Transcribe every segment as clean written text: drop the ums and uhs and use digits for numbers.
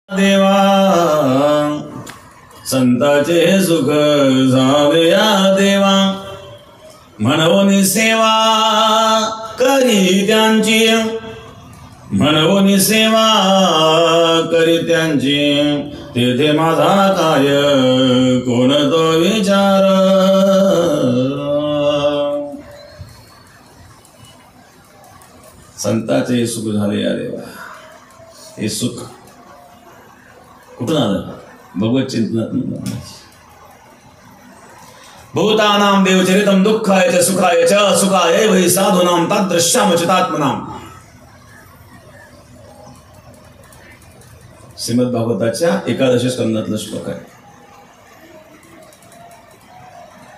देवा संताचे सुख झाले या देवा, म्हणून सेवा करी त्यांची, म्हणून सेवा करी त्यांची, तेथे माझा काय कोण तो विचार। संताचे सुख झाले या देवा, हे सुख कुठून आलं? भगवत चिंतनात। भूतानां देवचरितम दुःखाय च सुखाय च असुखाय वै साधूनां तादृश्याम चितात्मनां। श्रीमद भागवताच्या 11 स्कंदातला श्लोक आहे,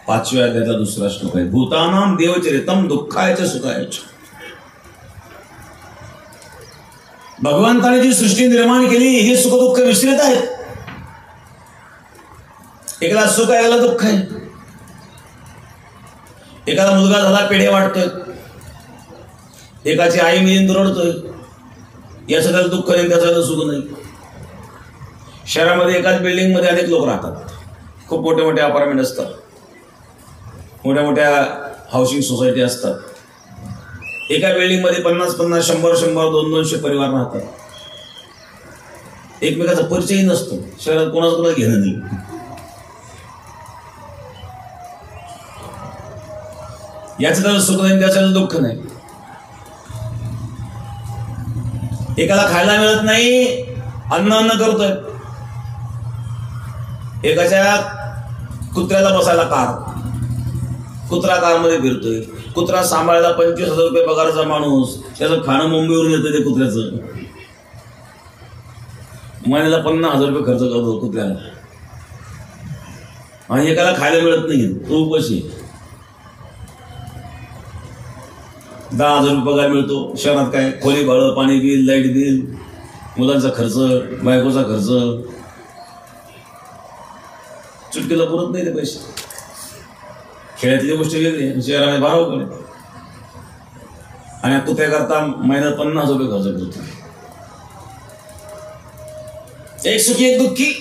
5व्या अध्यायातला दुसरा श्लोक आहे। भूतानां देवचरितम दुःखाय च सुखाय च। भगवंताने जी सृष्टी निर्माण केली ही सुख दुःख मिश्रित आहेत। एकाला सुख आहे, एकाला दुःख आहे। एकाला मुलगा झाला पेढे वाटतोय, एकाची आई मिळून रडतोय, याचं त्याला दुःख नाही, त्याचं सुख नाही। शहरामध्ये एकाच बिल्डिंग मध्ये अनेक लोक राहतात, खूप मोठे मोठे अपार्टमेंट असतात, मोठ्या मोठ्या हाऊसिंग सोसायटी असतात। एका बिल्डिंग मध्ये 50-50, 100-100, 200-200 परिवार राहतात। एकमेकाचा परिचय नसतो, शहरात कोणाचं कोणाला घेणं नाही। याचं त्याला सुख नाही, त्याचं दुःख नाही। एकाला खायला मिळत नाही, अन्न करतोय, एकाच्या कुत्र्याला बसायला कार, कुत्रा कारमध्ये फिरतोय। कुत्रा सांभाळायला 25,000 रुपये पगाराचा माणूस, त्याचं खाणं मुंबईवरून येतं ते कुत्र्याचं, महिन्याला 50,000 रुपये खर्च करतो कुत्र्याला, आणि एकाला खायला मिळत नाही, तो उपाशी। 10,000 रुपये पगार मिळतो, शहरात काय खोली भाडं, पाणी बिल, लाईट बिल, मुलांचा खर्च, बायकोचा खर्च, चुटकीला पुरत नाही ते पैसे। खेळातली गोष्ट वेगळी, शहरामध्ये भाव पडे, आणि कुत्र्याकरता महिन्यात 50,000 रुपये खर्च करतो। एक सुखी एक दुःखी।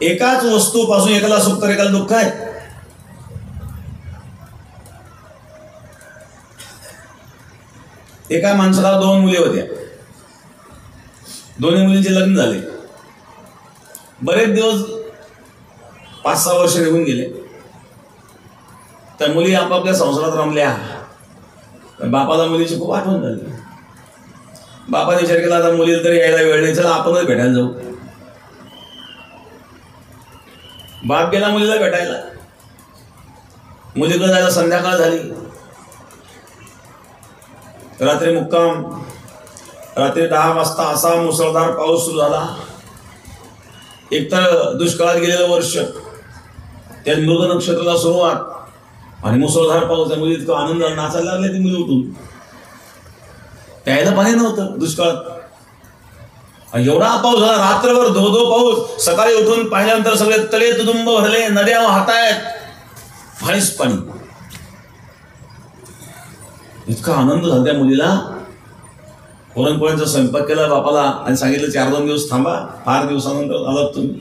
एकाच वस्तूपासून एकाला सुख तर एकाला दुःख आहे। एका माणसाला 2 मुली होत्या, दोन्ही मुलींचे लग्न झाले। बरेच दिवस 5-6 वर्ष निघून गेले, त्या मुली आपापल्या संसारात रमल्या। बापाला मुलीची खूप आठवण झाली। बापाने विचार केला, आता मुलीला तरी यायला वेळ नाही, चला आपणच भेटायला जाऊ। बाप गेला मुलीला भेटायला, मुलीकडे जायला संध्याकाळ झाली। रात्री मुक्काम, रात्री 10 वाजता असा मुसळधार पाऊस सुरू झाला। एकतर दुष्काळात गेलेलं वर्ष, त्या मृग नक्षत्राला सुरुवात, आणि मुसळधार पाऊस। त्या मुली इतकं आनंद नाचायला लागले, ती मुली उठून, प्यायला पाणी नव्हतं दुष्काळात, एवढा पाऊस झाला, रात्रभर धो पाऊस। सकाळी उठून पाहिल्यानंतर सगळे तळे तुडुंब भरले, नद्या वाहतायत, पाणीच पाणी। इतका आनंद झाला त्या मुलीला। पुरणपोळ्यांचा स्वयंपाक केला बापाला, आणि सांगितलं 4-2 दिवस थांबा, फार दिवसानंतर आलात तुम्ही।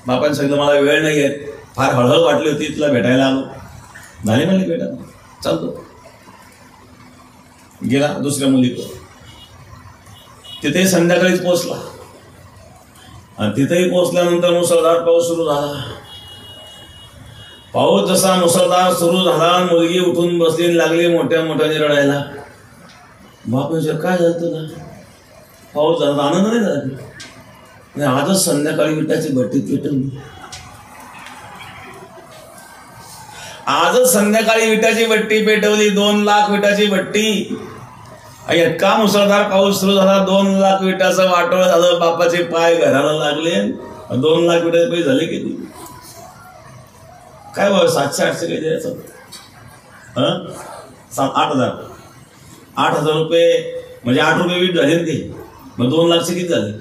बापाने सांगितलं मला वेळ नाही आहे, फार हळहळ वाटली होती, तुला भेटायला आलो। झाले म्हणले भेटा, चालतो। गेला दुसऱ्या मुलीकडे, तिथे संध्याकाळीच पोहोचला, आणि तिथेही पोहोचल्यानंतर मुसळधार पाऊस सुरू झाला। पाऊस जसा मुसळधार सुरू झाला, मुलगी उठून बसली, लागली मोठ्या मोठ्याने रडायला। बाप विचार काय झालं तुला? पाऊस झाला, आनंद नाही झाला? आजच संध्याकाळी विटाची भट्टी पेटवली, आजच संध्याकाळी विटाची भट्टी पेटवली, 2 लाख विटाची भट्टी। इतका मुसळधार पाऊस सुरू झाला, 2 लाख विटाचं वाटोळ झालं। बापाचे पाय घराला लागले, 2 लाख विटाचे पैसे झाले किती? काय बाबा 700-800 काही द्यायचं, 8,000 8,000 रुपये म्हणजे 8 रुपये वीट झाले ते, मग 2 लाखचे किती झाले?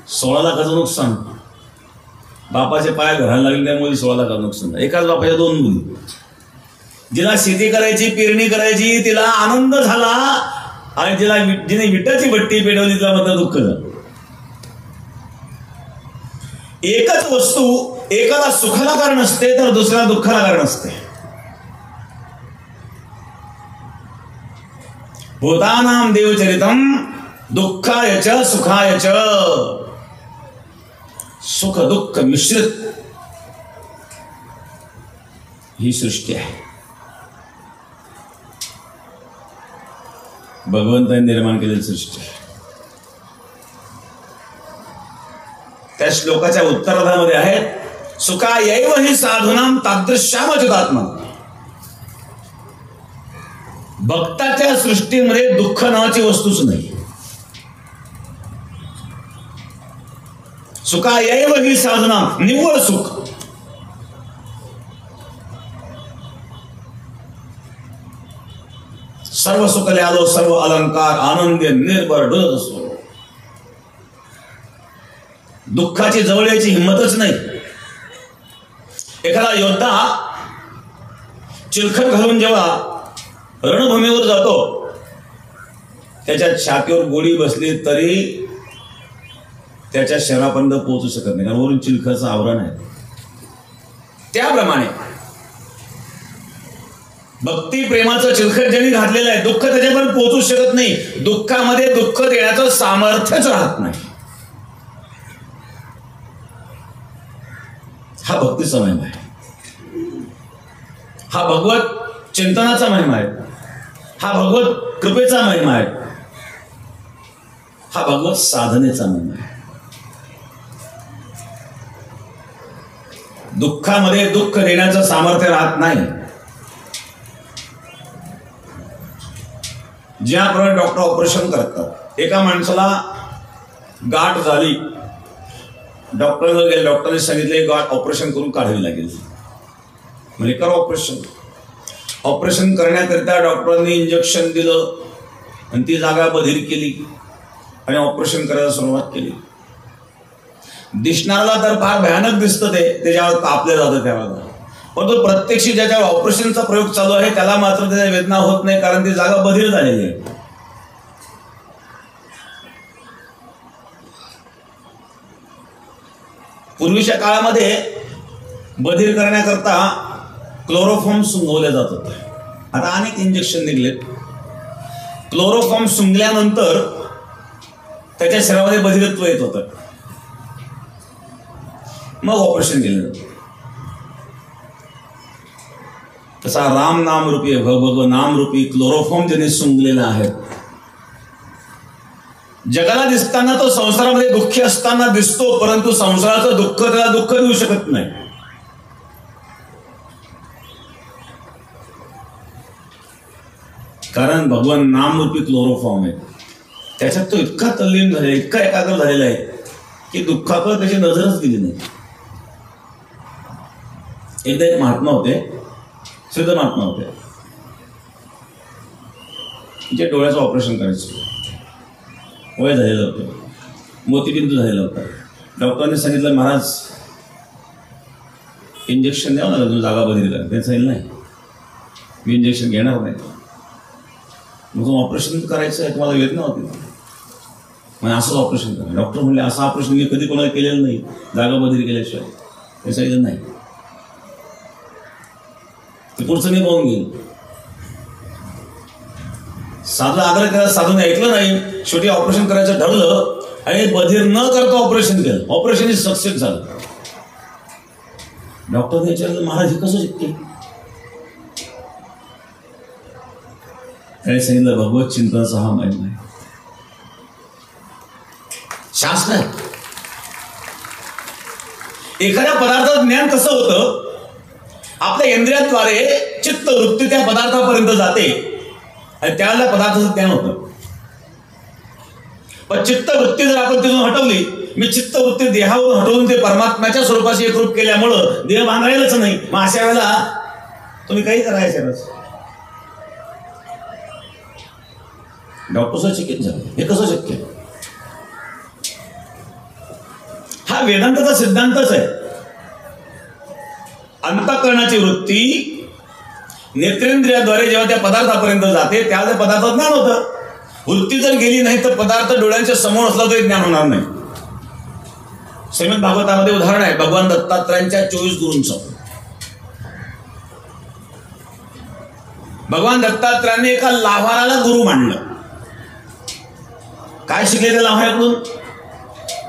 16 लाखाचं नुकसान। बापाचे पाय घराला लागले, त्यामुळे 16 लाखाचं नुकसान। एकाच बापाच्या 2 मुली, जिला शेती करायची, पेरणी करायची, तिला आनंद झाला, आणि जिने विटाची भट्टी पेटवली तिला मात्र दुःख झालं. एकच वस्तू एकाला सुखाला कारण असते तर दुसऱ्याला दुःखाला कारण असते. भूतानां देवचरितम दुःखाय च सुखाय च. सुख दुःख मिश्रित ही सृष्टी आहे. भगवंताने निर्माण केलेली सृष्टी. त्या श्लोकाच्या उत्तरार्धामध्ये आहेत सुखायैव हि साधूनां तादृश्याम अच्युतात्मा. भक्ताच्या सृष्टीमध्ये दुःख नावाची वस्तूच नाही. सुखायैव हि साधूनां, निव्वळ सुख. सर्व सुख ल्यालो सर्व अलंकार आनंद निर्भर डोलत असतो. दुःखाची जवळ यायची हिंमतच नाही. एखादा योद्धा चिलखत घालून जेव्हा रणभूमीवर जातो, त्याच्या छातीवर गोळी बसली तरी त्याच्या शरीरापर्यंत पोहोचू शकत नाही, कारण वरून चिलखतचं आवरण आहे. त्याप्रमाणे भक्ती प्रेमाचं चिलखत ज्यांनी घातलेलं आहे, दुःख त्याच्यापर्यंत पोहोचू शकत नाही. दुःखामध्ये दुःख देण्याचं सामर्थ्यच राहत नाही. हा भक्तीचा महिमा आहे. हा भगवत चिंतनाचा महिमा आहे. हा भगवत कृपेचा महिमा आहे. हा भगवत साधनेचा महिमा आहे. दुःखामध्ये दुःख देण्याचं सामर्थ्य राहत नाही. ज्याप्रमाणे डॉक्टर ऑपरेशन करतात, एका माणसाला गाठ झाली, डॉक्टरला गेले, डॉक्टरने सांगितले गाठ ऑपरेशन करून काढावी लागेल. म्हणजे करा ऑपरेशन. ऑपरेशन करण्याकरिता डॉक्टरांनी इंजेक्शन दिलं आणि ती जागा बधीर केली आणि ऑपरेशन करायला सुरुवात केली. दिसणारा तर फार भयानक दिसतं, त्याच्यावर कापलं जातं त्यावेळेला. परंतु प्रत्यक्षी ज्याच्यावर ऑपरेशनचा प्रयोग चालू आहे त्याला मात्र त्याच्या वेदना होत नाही, कारण ती जागा बधीर झालेली आहे. पूर्वीच्या काळामध्ये बधीर करण्याकरता क्लोरोफॉर्म सुंगवले जात होते. आता अनेक इंजेक्शन निघले. क्लोरोफॉर्म सुंगल्यानंतर त्याच्या शरीरामध्ये बधिरत्व येत होतं, मग ऑपरेशन केलं जातं. तसा राम नाम रूपी भगव नाम रूपी क्लोरोफॉर्म ज्याने सुंगलेला आहे. जगाला दिसताना तो संसारामध्ये दुःखी असताना दिसतो, परंतु संसाराचं दुःख त्याला दुःख देऊ शकत नाही. कारण भगवान नामरूपी क्लोरोफॉर्म आहे. त्याच्यात तो इतका तल्लीन झालेला, इतका एकाग्र झालेला आहे की दुःखाकडे त्याची नजरच गेली नाही. एकदा एक महात्मा होते, सिद्ध महात्मा होते, जे डोळ्याचं ऑपरेशन करायचं. वय झालेलं होतं, मोतीबिंदू झालेला होता. डॉक्टरांनी सांगितलं महाराज इंजेक्शन द्यावं लागलं, तुम्ही जागा बधीर करा. त्यांनी सांगितलं नाही, मी इंजेक्शन घेणार नाही. मग तुम्ही ऑपरेशन करायचं आहे, तुम्हाला वेदना होती, मग असंच ऑपरेशन करा. डॉक्टर म्हणले असं ऑपरेशन मी कधी कोणाला केलेलं नाही, जागा बधीर केल्याशिवाय. ते सांगितलं नाही, ते पुढचं मी पाहून घेईल. साधूला आग्रह केला, साधूने ऐकलं नाही. शेवटी ऑपरेशन करायचं ठरलं आणि बधीर न करता ऑपरेशन केलं. ऑपरेशन सक्सेस झालं. डॉक्टरने विचारलं महाराज हे कसं शक्य? त्याने सांगितलं भगवत चिंतनाचा हा महिमा आहे, शास्त्र आहे. एखाद्या पदार्थाचं ज्ञान कसं होतं? आपल्या इंद्रियाद्वारे चित्त वृत्ती त्या पदार्थापर्यंत जाते आणि त्यावेळेला पदार्थाचं ज्ञान होतं. पण चित्तवृत्ती जर आपण तिथून हटवली, मी चित्तवृत्ती देहावरून हटवून ते परमात्म्याच्या स्वरूपाशी एकरूप केल्यामुळं देह बांधायलाच नाही. मग अशा वेळेला तुम्ही काही करायचं. डॉक्टर चकित झालं, हे कसं शक्य? हा वेदांताचा सिद्धांतच आहे. अंतःकरणाची वृत्ती नेत्रेंद्रियाद्वारे जेव्हा त्या पदार्थापर्यंत जाते त्यावेळेस पदार्थ ज्ञान होतं. वृत्ती जर गेली नाही तर पदार्थ डोळ्यांच्या समोर असला तरी ज्ञान होणार नाही. श्रीमद भागवतामध्ये उदाहरण आहे भगवान दत्तात्रयांच्या 24 गुरूंचं. भगवान दत्तात्रयांनी एका लाव्हाराला गुरु मानलं. काय शिकले त्या लाव्हाराकडून?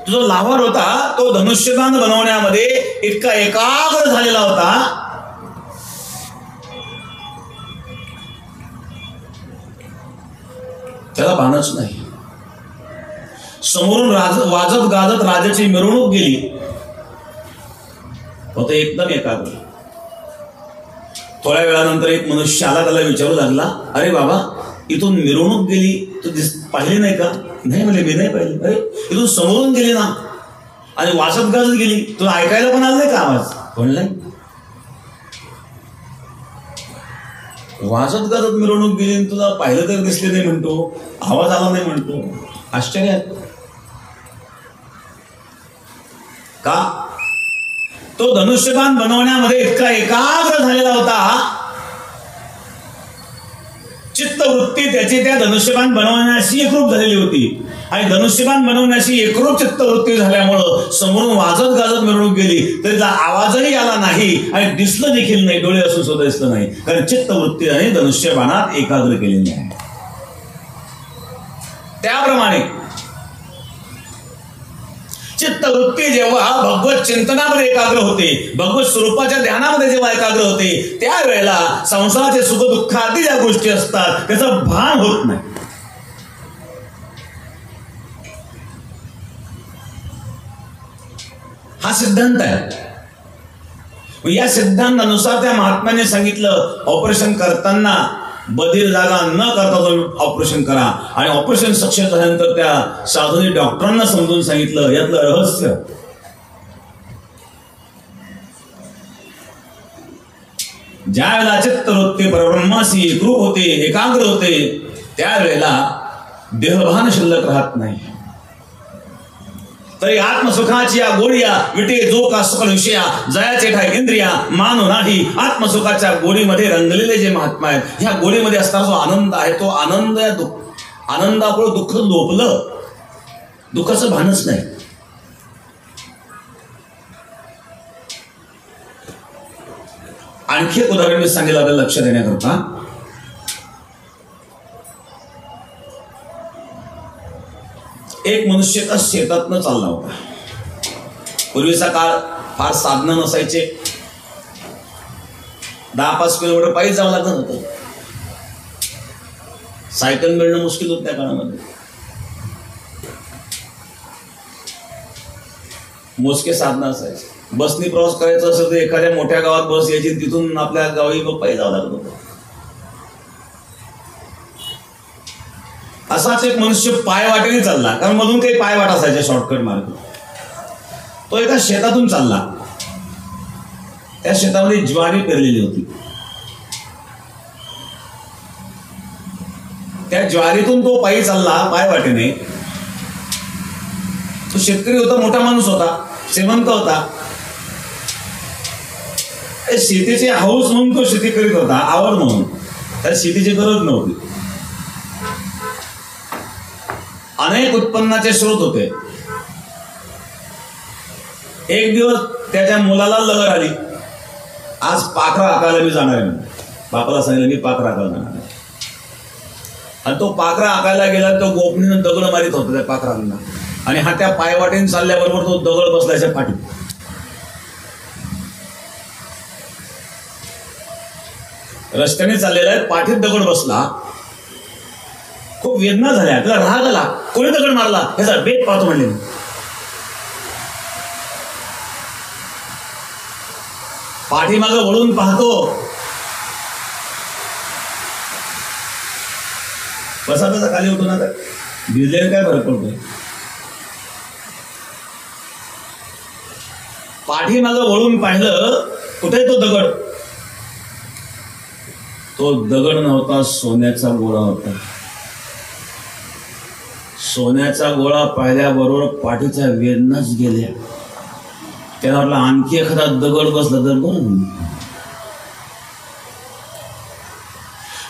जो लाव्हार होता तो धनुष्यबाण बनवण्यामध्ये इतका एकाग्र झालेला होता त्याला भानच नाही. समोरून वाजत गाजत राजाची मिरवणूक गेली तो एकदम एकाग्र. थोड्या वेळानंतर एक मनुष्य आला त्याला विचारू लागला, अरे बाबा इथून मिरवणूक गेली तू पाहिली नाही का? नाही म्हणे मी नाही पाहिली. अरे इथून समोरून गेली ना आणि वाजत गाजत गेली, तुला ऐकायला पण आलं नाही का आवाज? म्हणलं वाजत गाजत मिरवणूक गेली तुला पाहिलं तर दिसले नाही म्हणतो, आवाज आला नाही म्हणतो. आश्चर्य आहे का? तो धनुष्यबाण बनवण्यामध्ये इतका एकाग्र झालेला होता. चित्तवृत्ती त्याची त्या धनुष्यबाण बनवण्याशी एकरूप झालेली होती आणि धनुष्यबाण बनवण्याशी एकरूप चित्तवृत्ती झाल्यामुळं समोरून वाजत गाजत मिरवणूक गेली तरी त्याचा आवाजही आला नाही आणि दिसलं देखील नाही, डोळे असून सुद्धा दिसलं नाही, कारण चित्तवृत्ती आणि धनुष्यबाणात एकाग्र केलेली आहे. त्याप्रमाणे चित्तवृत्ती जेव्हा भगवत चिंतनामध्ये एकाग्र होते, भगवत स्वरूपाच्या ध्यानामध्ये जेव्हा एकाग्र होते त्यावेळेला संसाराचे सुख दुःख आदी ज्या गोष्टी असतात त्याचं भान होत नाही. हा सिद्धांत आहे. या सिद्धांतानुसार त्या महात्म्याने सांगितलं ऑपरेशन करताना बधीर जागा न करता ऑपरेशन करा आणि ऑपरेशन सक्सेस झाल्यानंतर त्या साधूने डॉक्टरांना समजून सांगितलं यातलं रहस्य. ज्या वेळेला चित्तवृत्ती परब्रह्माशी एकरूप होते, एकाग्र होते त्यावेळेला देहभान शिल्लक राहत नाही. तरी आत्मसुखाची या गोळ्या विटे जो का सकल विषया जयाचे ठाई इंद्रिया मानो नाही. आत्मसुखाच्या गोळीमध्ये रंगलेले जे महात्मा आहेत, ह्या गोळीमध्ये असणारा जो आनंद आहे तो आनंद या आनंदामुळे दुःख लोपलं, दुःखाचं भानच नाही. आणखी एक उदाहरण मी सांगेल आपल्याला लक्ष देण्याकरता. एक मनुष्य एका शेतातनं चालला होता. पूर्वीचा काळ फार साधनं नसायचे, 10-5 किलोमीटर पायी जावं लागत होतं. सायकल मिळणं मुश्किल होतं त्या काळामध्ये. मोजके साधनं असायचे. बसनी प्रवास करायचा असेल तर एखाद्या मोठ्या गावात बस यायची, तिथून आपल्या गावी पायी जावं लागत होतं. असाच एक मनुष्य पाय वाटेने चालला, कारण मधून काही पाय वाट असायचे शॉर्टकट मार्ग. तो एका शेतातून चालला. त्या शेतामध्ये ज्वारी पेरलेली होती. त्या ज्वारीतून तो पायी चालला पाय वाटेने. तो शेतकरी होता, मोठा माणूस होता, श्रीमंत होता. शेतीची हौस म्हणून तो शेती करीत होता, आवड म्हणून. त्या शेतीची गरज नव्हती. अनेक उत्पन्नाचे स्रोत होते. एक दिवस त्याच्या मुलाला लगड आली, आज पाखरा हाकायला मी जाणार आहे. बापाला सांगितलं मी पाखरा हाकायला जाणार आहे. आणि तो पाखरा हाकायला गेला, तो गोपनीनं दगड मारित होता त्या पाखरांना आणि हा त्या पायवाटेने चालल्याबरोबर तो दगड बसल्याच्या पाठी. रस्त्याने चाललेला आहे, पाठीत दगड बसला. खूप वेदना झाल्या, त्याला राग आला. कोणी दगड मारला ह्याचा बेत पाहतो म्हणले. पाठीमागं वळून पाहतो, कसा त्याचा खाली उठून आता भिजलेला काय फरक पडतोय. पाठीमागं वळून पाहिलं, कुठे तो दगड? तो दगड नव्हता, सोन्याचा गोळा होता. सोन्याचा गोळा पाहिल्याबरोबर पाठीच्या वेदनाच गेल्या. त्याला वाटलं आणखी एखादा दगड बसला तर बरं.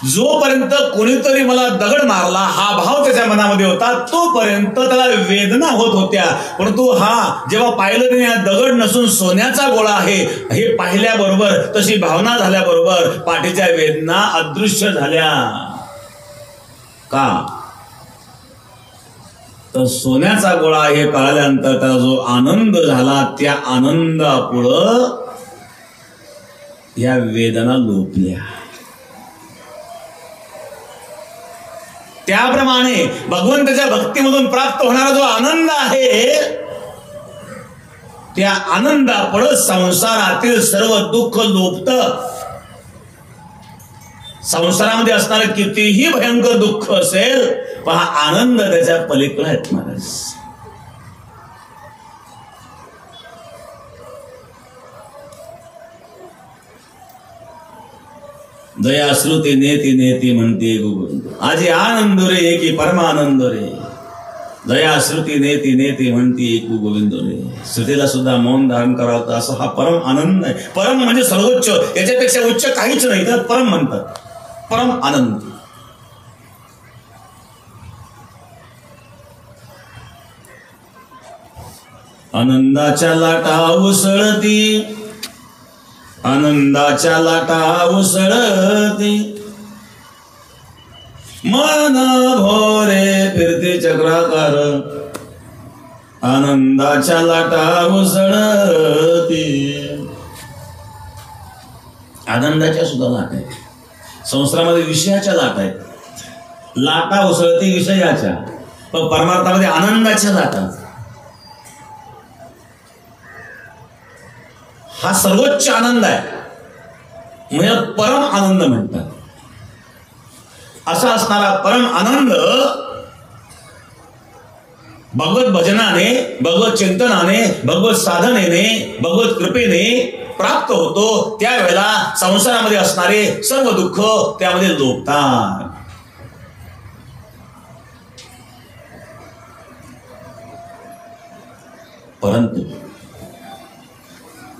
जोपर्यंत कोणीतरी मला दगड मारला हा भाव त्याच्या मनामध्ये होता, तोपर्यंत त्याला वेदना होत होत्या. परंतु हा जेव्हा पाहिलं त्याने हा दगड नसून सोन्याचा गोळा आहे हे पाहिल्याबरोबर, तशी भावना झाल्याबरोबर पाठीच्या वेदना अदृश्य झाल्या. का? तर सोन्याचा गोळा हे कळल्यानंतर त्याला जो आनंद झाला, त्या आनंदापुढं या वेदना लोपल्या. त्याप्रमाणे भगवंताच्या भक्तीमधून प्राप्त होणारा जो आनंद आहे, त्या आनंदापुढं संसारातील सर्व दुःख लोपतं. संसारामध्ये असणारं कितीही भयंकर दुःख असेल, पण हा आनंद त्याच्या पलीकडे आहेत महाराज. दया श्रुती नेती नेती म्हणते गोविंद, आजी आनंद रे एकी परमानंद रे. दया श्रुती नेती नेती म्हणते एक गोविंद रे. श्रुतीला सुद्धा मौन धारण करावं होतं, असं हा परम आनंद आहे. परम म्हणजे सर्वोच्च, याच्यापेक्षा उच्च काहीच नाही, तर परम म्हणतात. परम आनंद. आनंदाच्या लाटा उसळती, आनंदाच्या लाटा उसळती, मन भोरे फिरते चक्राकार. आनंदाच्या लाटा उसळती. आनंदाच्या सुद्धा लाटा आहेत, संसारामध्ये विषयाच्या लाटा आहेत. लाटा उसळती विषयाच्या, पण परमार्थामध्ये आनंदाच्या लाटा. हा सर्वोच्च आनंद आहे, म्हणजे परम आनंद म्हणतात. असा असणारा परम आनंद भगवत भजनाने, भगवत चिंतनाने, भगवत साधनेने, भगवत कृपेने प्राप्त होतो. त्यावेळेला संसारामध्ये असणारे सर्व दुःख त्यामध्ये लोपतात. परंतु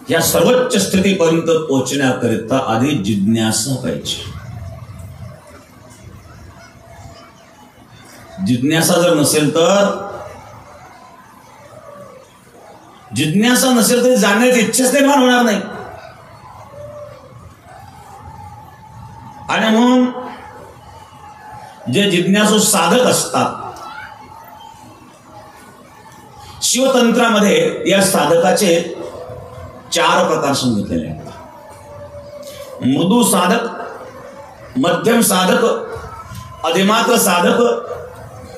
या सर्वोच्च स्थितीपर्यंत पोहोचण्याकरिता आधी जिज्ञासा पाहिजे. जिज्ञासा जर नसेल तरी जाणण्याची इच्छाच निर्माण होणार नाही. आणि म्हणून जे जिज्ञासू साधक असतात, शिवतंत्रामध्ये या साधकाचे 4 प्रकार सांगितलेले आहेत. मृदू साधक, मध्यम साधक, अधिमात्र साधक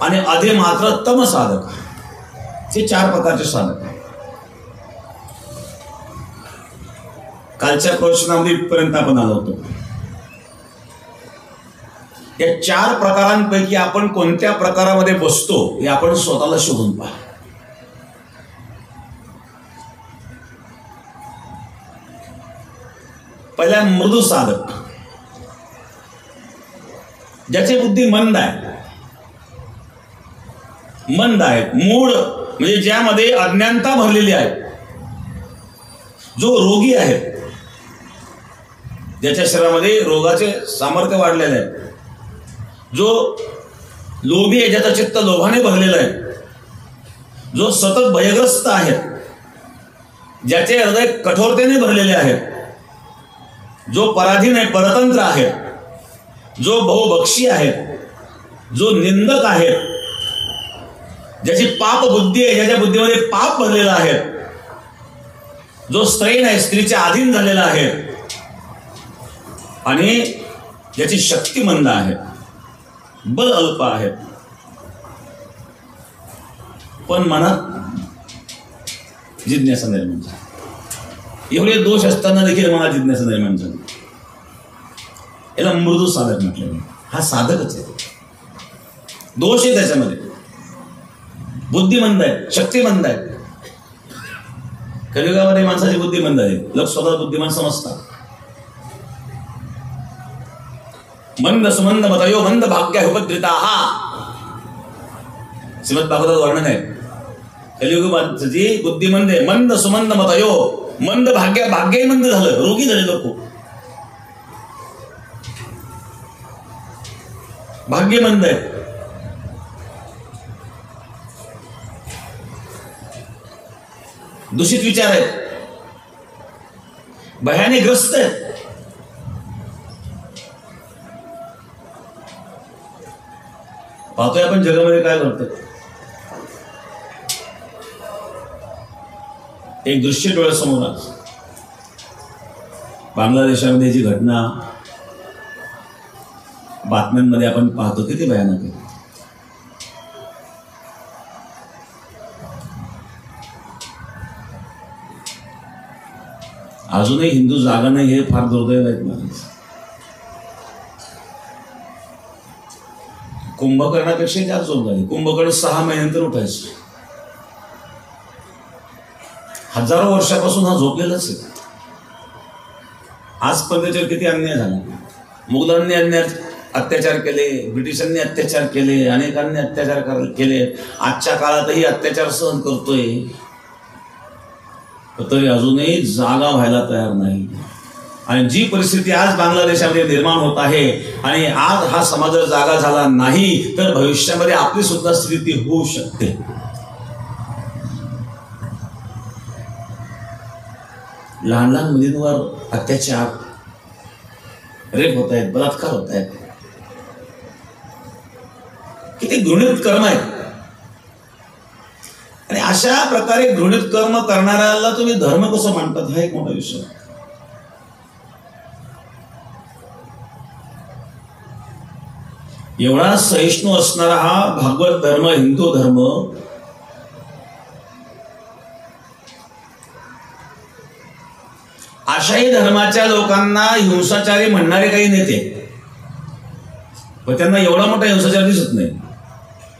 आणि अधिमात्र तम साधक, हे 4 प्रकारचे साधक आहेत. कालच्या प्रवचनामध्ये इथपर्यंत आपण आलो होतो. या 4 प्रकारांपैकी आपण कोणत्या प्रकारामध्ये बसतो हे आपण स्वतःला शोधून पहा. पहिला मृदू साधक, ज्याची बुद्धी मंद आहे, मूळ म्हणजे ज्यामध्ये अज्ञानता भरलेली आहे, जो रोगी आहे, ज्याच्या शरीरामध्ये रोगाचे सामर्थ्य वाढलेले आहे, जो लोभी आहे, ज्याचं चित्त लोभाने भरलेलं आहे, जो सतत भयग्रस्त आहे, ज्याचे हृदय कठोरतेने भरलेले आहे, जो पराधीन आहे, परतंत्र आहे, जो बहुभक्षी आहे, जो निंदक आहे, ज्याची पाप बुद्धी आहे, ज्याच्या बुद्धीमध्ये पाप भरलेला आहे, जो स्त्रैण आहे, स्त्रीच्या अधीन झालेला आहे, आणि ज्याची शक्ती मंद आहे, बल अल्प आहे, पण मनात जिज्ञासा निर्माण झाली. एवढे दोष असताना देखील मला जिज्ञासा निर्माण झाली. याला मृदू साधक म्हटलं. हा साधकच आहे, दोष आहे त्याच्यामध्ये, बुद्धिमंद आहे, शक्तिमंद आहे. कलियुगामध्ये माणसाची बुद्धिमंद आहे, लोक स्वतः बुद्धिमान समजतात. मंद सुमंद मतयो मंद भाग्य उपद्रिता, श्रीमद भागवतात वर्णन आहे. कलियुग माणसाची बुद्धिमंद आहे, मंद सुमंद मतयो, मंद भाग्यही मंद झालं, रोगी झाले लोक. भाग्यमंद आहेत. दूषित विचार आहेत, भयाने ग्रस्त आहेत. पाहतोय आपण जगामध्ये काय घडतं. एक दृश्य डोळ्यासमोर आज बांगलादेशामध्ये जी घटना बातम्यांमध्ये आपण पाहतो किती भयानक आहे. अजूनही हिंदू जागा नाही हे फार दुर्दैव आहेत महाराज. कुंभकर्णापेक्षा जास्त झोप झाली. कुंभकर्ण 6 महिन्यानंतर उठायचं. हजारो वर्षापासून हा झोपलेलाच आहे. आज पण त्याच्यावर किती अन्याय झाला. मुघलांनी अत्याचार केले, ब्रिटिशांनी अत्याचार केले, अनेकांनी अत्याचार केले. आजच्या काळातही अत्याचार सहन करतोय, तरी अजूनही जागा व्हायला तयार नाही. आणि जी परिस्थिती आज बांगलादेशामध्ये निर्माण होत आहे, आणि आज हा समाज जर जागा झाला नाही तर भविष्यामध्ये आपली सुद्धा स्थिती होऊ शकते. लहान लहान मुलींवर अत्याचार, रेप होत आहेत, बलात्कार होत आहेत. किती घृणित कर्म आहेत. आणि अशा प्रकारे घृणित कर्म करणाऱ्याला तुम्ही धर्म कसं मानतात हा एक मोठा विषय. एवढा सहिष्णू असणारा हा भागवत धर्म, हिंदू धर्म, अशाही धर्माच्या लोकांना हिंसाचारी म्हणणारे काही नेते, पण त्यांना एवढा मोठा हिंसाचार दिसत नाही.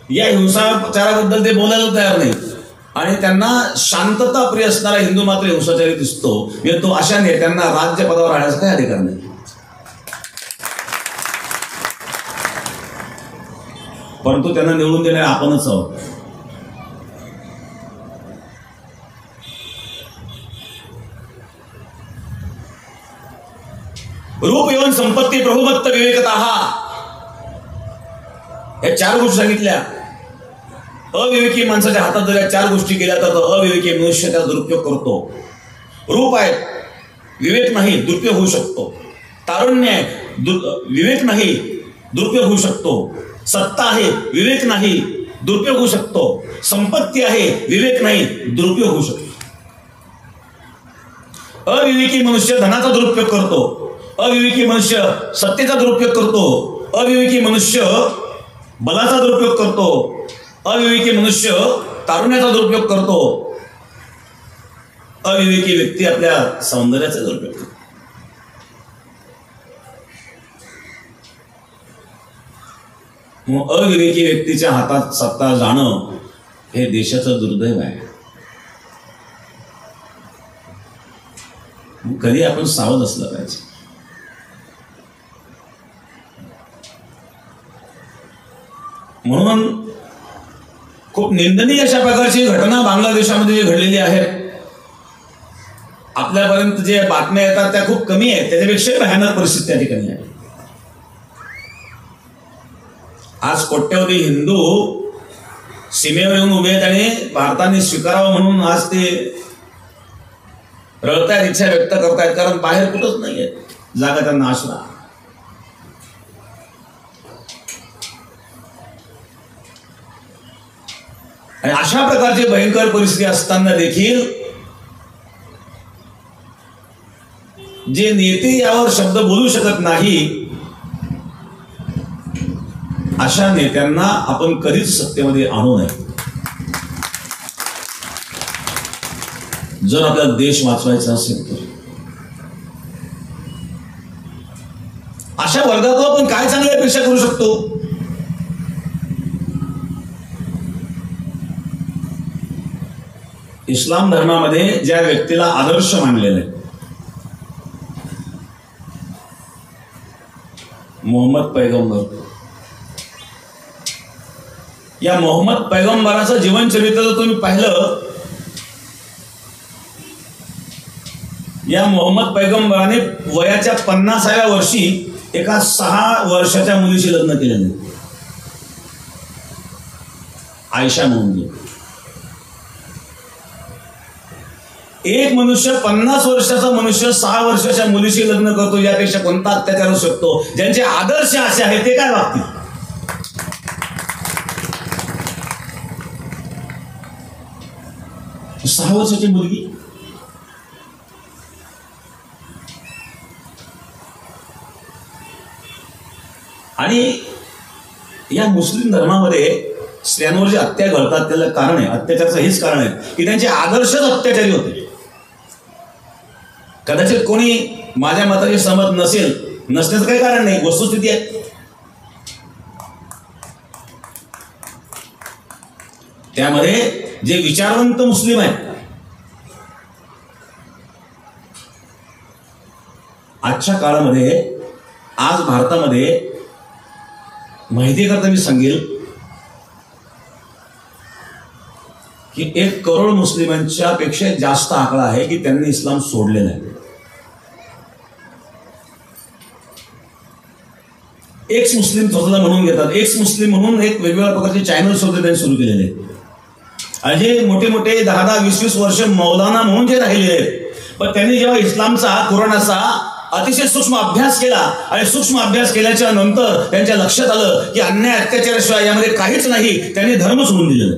या हिंसाचाराबद्दल ते बोलायला तयार नाही. आणि त्यांना शांतता प्रिय असणारा हिंदू मात्र हिंसाचारी दिसतो. तो अशा नेत्यांना राज्यपदावर राहण्याचा काही अधिकार नाही. परंतु त्यांना निवडून देणारे आपणच आहोत. रूप एवं संपत्ती प्रभुमत्त विवेकतः, या 4 गोष्टी सांगितल्या. अविवेकी माणसाच्या हातात जर या 4 गोष्टी केल्या तर अविवेकी मनुष्य त्याचा दुरुपयोग करतो. रूप आहे, विवेक नाही, दुरुपयोग होऊ शकतो. तारुण्य आहे, विवेक नाही, दुरुपयोग होऊ शकतो. सत्ता आहे, विवेक नाही, दुरुपयोग होऊ शकतो. संपत्ती आहे, विवेक नाही, दुरुपयोग होऊ शकतो. अविवेकी मनुष्य धनाचा दुरुपयोग करतो. अविवेकी मनुष्य सत्तेचा दुरुपयोग करतो. अविवेकी मनुष्य बलाचा दुरुपयोग करतो. अविवेकी मनुष्य तारुण्याचा दुरुपयोग करतो. अविवेकी व्यक्ती आपल्या सौंदर्याचा दुरुपयोग करतो. मग अविवेकी व्यक्तीच्या हातात सत्ता जाणं हे देशाचं दुर्दैव आहे. कधी आपण सावध असलं पाहिजे. म्हणून खूप निंदनीय अशा प्रकारची घटना बांगलादेशामध्ये घडलेली आहे. आपल्यापर्यंत जे बातम्या येतात त्या खूप कमी आहेत, त्याच्यापेक्षा भयानक परिस्थिती त्या ठिकाणी आहे. आज कोट्यवधी हिंदू सीमेवर येऊन उभे आहेत आणि भारताने स्वीकारावं म्हणून आज ते रळतायत, इच्छा व्यक्त करतायत. कारण बाहेर कुठंच नाहीये जागा त्यांना आसरा. आणि अशा प्रकारची भयंकर परिस्थिती असताना देखील जे नेते यावर शब्द बोलू शकत नाही, अशा नेत्यांना आपण कधीच सत्तेमध्ये आणू नये. जर आपला देश वाचवायचा असेल तर अशा वर्गातून आपण काय चांगली अपेक्षा करू शकतो. इस्लाम धर्मामध्ये ज्या व्यक्तीला आदर्श मानलेलं आहे, मोहम्मद पैगंबर, या मोहम्मद पैगंबराचं जीवनचरित्र जर तुम्ही पाहिलं, या मोहम्मद पैगंबराने वयाच्या 50व्या वर्षी एका 6 वर्षाच्या मुलीशी लग्न केलेलं आहे. आयशा म्हणून. एक मनुष्य 50 वर्षाचा मनुष्य 6 वर्षाच्या मुलीशी लग्न करतो, यापेक्षा कोणता अत्याचार होऊ शकतो? ज्यांचे आदर्श असे आहेत ते काय वागतील? 6 वर्षाची मुलगी. आणि या मुस्लिम धर्मामध्ये स्त्रियांवर जे अत्याचार घडतात त्याला कारण आहे, अत्याचाराचं हेच कारण आहे की त्यांचे आदर्शच अत्याचारी होते. कदाचित कोणी माझ्या मताची सहमत नसण्याचं काही कारण नाही, वस्तुस्थिती आहे. त्यामध्ये जे विचारवंत मुस्लिम आहेत, आजच्या काळामध्ये आज भारतामध्ये माहिती करता मी सांगेल की 1 करोड मुस्लिमांच्या पेक्षा जास्त आकडा आहे की त्यांनी इस्लाम सोडलेला आहे. एक्स मुस्लिम स्वतःला म्हणून घेतात. एक्स मुस्लिम म्हणून एक वेगवेगळ्या प्रकारचे चॅनल सुद्धा त्यांनी सुरू केलेले आहेत. आणि जे मोठे मोठे 10-10, 20-20 वर्ष मौलाना म्हणून जे राहिलेले आहेत, पण त्यांनी जेव्हा इस्लामचा, कुराणाचा अतिशय सूक्ष्म अभ्यास केला आणि सूक्ष्म अभ्यास केल्याच्या नंतर त्यांच्या लक्षात आलं की अन्याय अत्याचाराशिवाय यामध्ये काहीच नाही, त्यांनी धर्म सोडून दिलेला.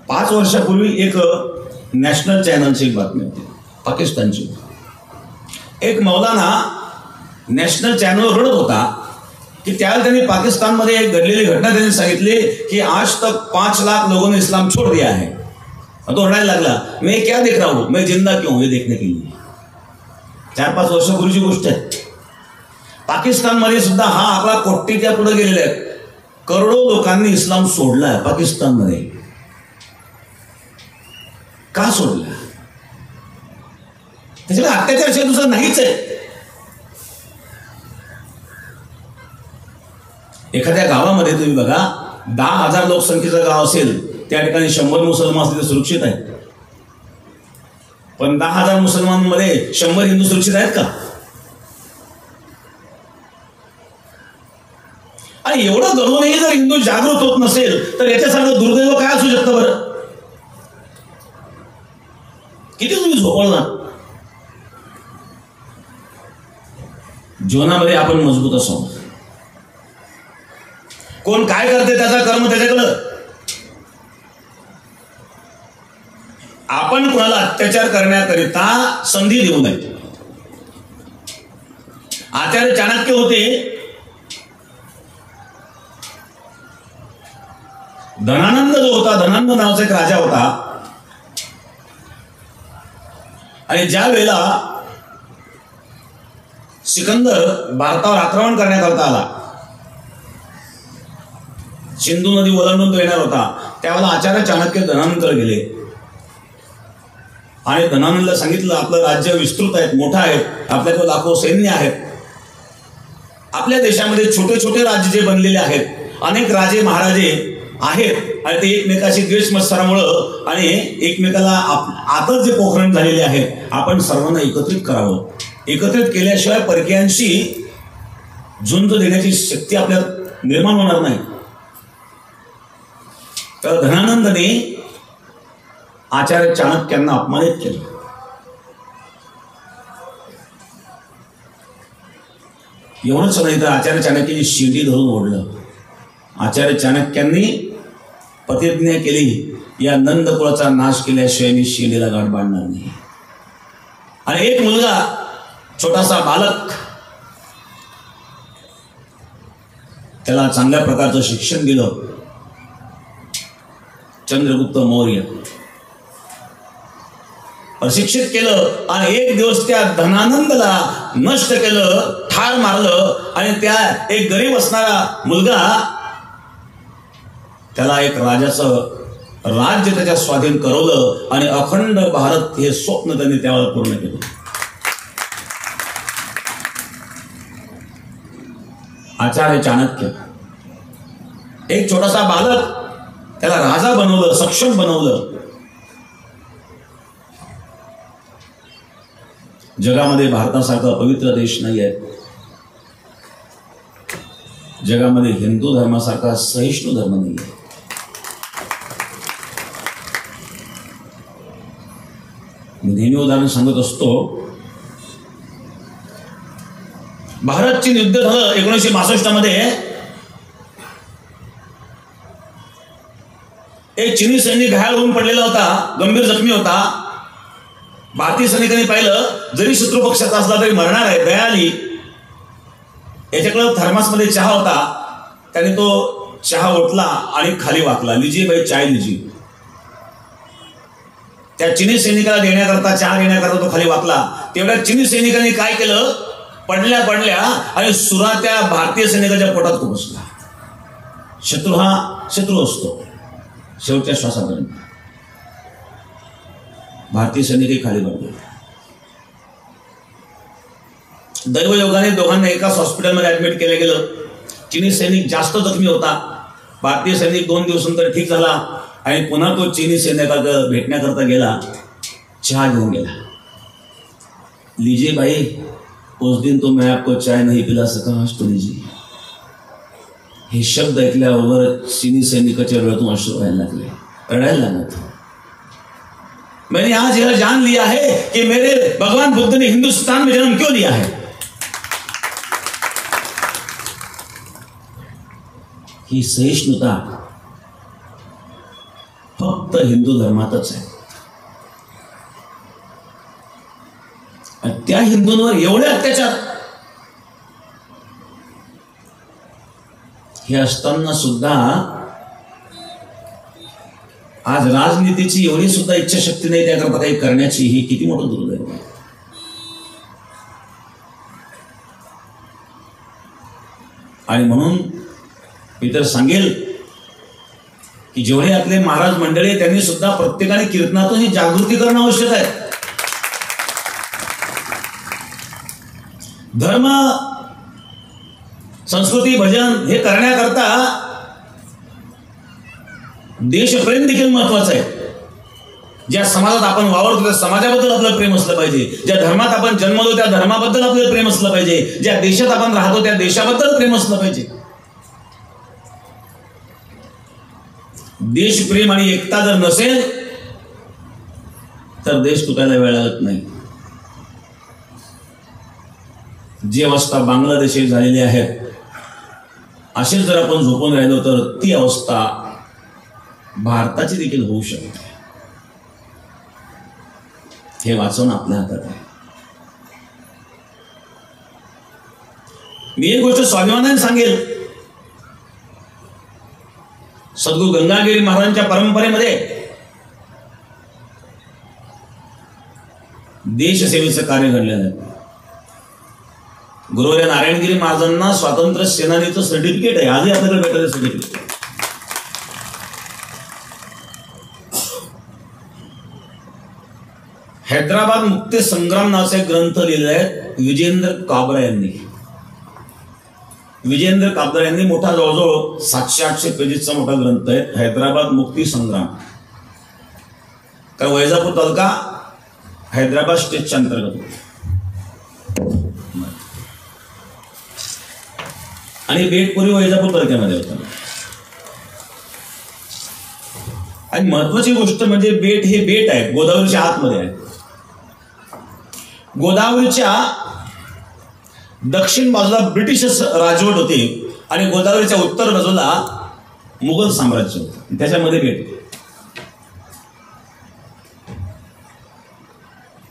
5 वर्षापूर्वी एक नॅशनल चॅनलची एक बातमी होती, पाकिस्तानची. एक मौलाना नॅशनल चॅनलवर रडत होता कि त्यावेळेला त्यांनी पाकिस्तानमध्ये एक घडलेली घटना त्यांनी सांगितली की आज तक 5 लाख लोगों ने इस्लाम छोड़ दिया है. तो रडायला लागला, मैं क्या देख रहा हूं, मैं जिंदा क्यों हूं, ये देखने के लिए. 4-5 वर्षापूर्वीची गोष्ट आहे. पाकिस्तानमध्ये सुद्धा हा आकडा कोटीच्या पुढे गेलेला आहे. करोडो लोकांनी इस्लाम सोडलाय पाकिस्तानमध्ये. का सोडला? त्याच्याकडे अत्याचार दुसरं नाहीच आहे. एखाद्या गावामध्ये तुम्ही बघा, 10,000 लोकसंख्येचं गाव असेल, त्या ठिकाणी 100 मुसलमान असले तर सुरक्षित आहेत. पण 10,000 मुसलमानांमध्ये 100 हिंदू सुरक्षित आहेत का? आणि एवढं घडूनही जर हिंदू जागृत होत नसेल तर याच्यासारखं दुर्दैव काय असू शकतं बरं? किती तुम्ही झोपळणार? जीवनामध्ये आपण मजबूत असो. कोण काय करते त्याचा कर्म त्याच्याकडं. आपण कोणाला अत्याचार करण्याकरिता संधी देऊ नये. आचार्य चाणक्य होते, धनानंद जो होता, धनानंद नावाचा एक राजा होता. आणि ज्या वेळेला सिकंदर भारतावर आक्रमण करण्याकरता आला, सिंधू नदी ओलांडून तो येणार होता, त्यावेळेला आचार्य चाणक्य धनानंदकडे गेले आणि धनानंदला सांगितलं, आपलं राज्य विस्तृत आहे, मोठं आहे, आपल्याकडे लाखो सैन्य आहेत. आपल्या देशामध्ये छोटे छोटे राज्य जे बनलेले आहेत, अनेक राजे महाराजे आहेत आणि ते एकमेकाशी द्वेष मत्सरामुळं आणि एकमेकाला आतच जे पोखरण झालेले आहेत, आपण सर्वांना एकत्रित करावं. एकत्रित केल्याशिवाय परकीयांशी झुंज देण्याची शक्ती आपल्यात निर्माण होणार नाही. तर धनानंदने आचार्य चाणक्यांना अपमानित केलं. एवढंच नाही तर आचार्य चाणक्यांनी शिडी धरून ओढलं. आचार्य चाणक्यांनी प्रतिज्ञा केली, या नंद कुळाचा नाश केल्याशिवाय मी शिडीला गाठ बांधणार नाही. आणि एक मुलगा, छोटासा बालक, त्याला चांगल्या प्रकारचं शिक्षण दिलं, चंद्रगुप्त मौर्य प्रशिक्षित केलं आणि एक दिवस त्या धनानंदला नष्ट केलं, ठार मारलं. आणि त्या एक गरीब असणारा मुलगा, त्याला एक राजाचं राज्य त्याच्या स्वाधीन करवलं आणि अखंड भारत हे स्वप्न त्यांनी त्यावेळेला पूर्ण केलं. आचार्य चाणक्य, एक छोटासा बालक, त्याला राजा बनवलं, सक्षम बनवलं. जगामध्ये भारतासारखा पवित्र देश नाही आहे. जगामध्ये हिंदू धर्मासारखा सहिष्णू धर्म नाही आहे. मी नेहमी उदाहरण सांगत असतो. भारत चीन युद्ध झालं 1962 मध्ये. एक चीनी सैनिक घायल होऊन पडलेला होता, गंभीर जखमी होता. भारतीय सैनिकांनी पाहिलं जरी शत्रू पक्षाचा असला तरी मरणार आहे, दया आली. याच्याकडे थर्मासमध्ये चहा होता. त्याने तो चहा ओतला आणि खाली वाकला. लीजिए भाई चाय लीजिए. त्या चीनी सैनिकाला देण्याकरता, चहा देण्याकरता तो खाली वाकला. तेवढ्या चीनी सैनिकांनी काय केलं, पडल्या पडल्या आणि सुरा त्या भारतीय सैनिकाच्या पोटात खुपसला. शत्रू हा शत्रू असतो शेवटच्या श्वासापर्यंत. भारतीय सैनिकही खाली पडले. दैवयोगाने दोघांना एकाच हॉस्पिटलमध्ये ऍडमिट केलं गेलं. चीनी सैनिक जास्त जखमी होता. भारतीय सैनिक 2 दिवसांनंतर ठीक झाला आणि पुन्हा तो चीनी सैनिकाला भेटण्याकरता गेला. चहा घेऊन गेला. लीजिए भाई, उस दिन तो मैं आपको चाय नहीं पिला सका, आज तो लीजिए. हे शब्द ऐकल्यावर चीनी सैनिकाच्या डोळ्यातून अश्रू व्हायला लागले, रडायला लागला. मैंने आज यह जान लिया है कि मेरे भगवान बुद्ध ने हिंदुस्तान में जन्म क्यों लिया है. ही सहिष्णुता फक्त हिंदू धर्मातच आहे. त्या हिंदूंवर एवढे अत्याचार हे असताना सुद्धा आज राजनीतीची एवढी सुद्धा इच्छाशक्ती नाही त्याकरता काही करण्याची. ही किती मोठं दुर्दैव आहे. आणि म्हणून मी तर सांगेल की जेवढे आपले महाराज मंडळी त्यांनी सुद्धा प्रत्येकाने कीर्तनातून ही जागृती करणं आवश्यक आहे. धर्म, संस्कृती, भजन हे करण्याकरता देशप्रेम देखील महत्वाचं आहे. ज्या समाजात आपण वावरतो त्या समाजाबद्दल आपलं प्रेम असलं पाहिजे. ज्या धर्मात आपण जन्मलो त्या धर्माबद्दल आपलं प्रेम असलं पाहिजे. ज्या देशात आपण राहतो त्या देशाबद्दल प्रेम असलं पाहिजे. देशप्रेम आणि एकता जर नसेल तर देश तुटायला वेळ लागत नाही. जी अवस्था बांगलादेशात झालेली आहे असेच जर आपण झोपून राहिलो तर ती अवस्था भारताची देखील होऊ शकते. हे वाचवणं आपल्या हातात आहे. मी एक गोष्ट स्वाभिमानाने सांगेल. सद्गुरू गंगागिरी महाराजांच्या परंपरेमध्ये देशसेवेचं कार्य घडलेलं आहे. गुरुवर्य नारायणगिरी महाराजांना स्वातंत्र्य सेनानीचं सर्टिफिकेट आहे. आजही आपल्याकडे भेटलं सर्टिफिकेट. हैदराबाद मुक्ती संग्राम नावाचा एक ग्रंथ लिहिला आहे विजेंद्र काबरा यांनी. विजेंद्र काबरा यांनी मोठा जवळजवळ 700-800 पेजेसचा मोठा ग्रंथ आहे हैदराबाद मुक्ती संग्राम. कारण वैजापूर तालुका हैदराबाद स्टेटच्या अंतर्गत आणि बेटपुरी वैजापूर तालुक्यामध्ये होता. आणि महत्वाची गोष्ट म्हणजे बेट हे बेट आहे, गोदावरीच्या आतमध्ये आहे. गोदावरीच्या दक्षिण बाजूला ब्रिटिश राजवट होते आणि गोदावरीच्या उत्तर बाजूला मुघल साम्राज्य होते. त्याच्यामध्ये बेट.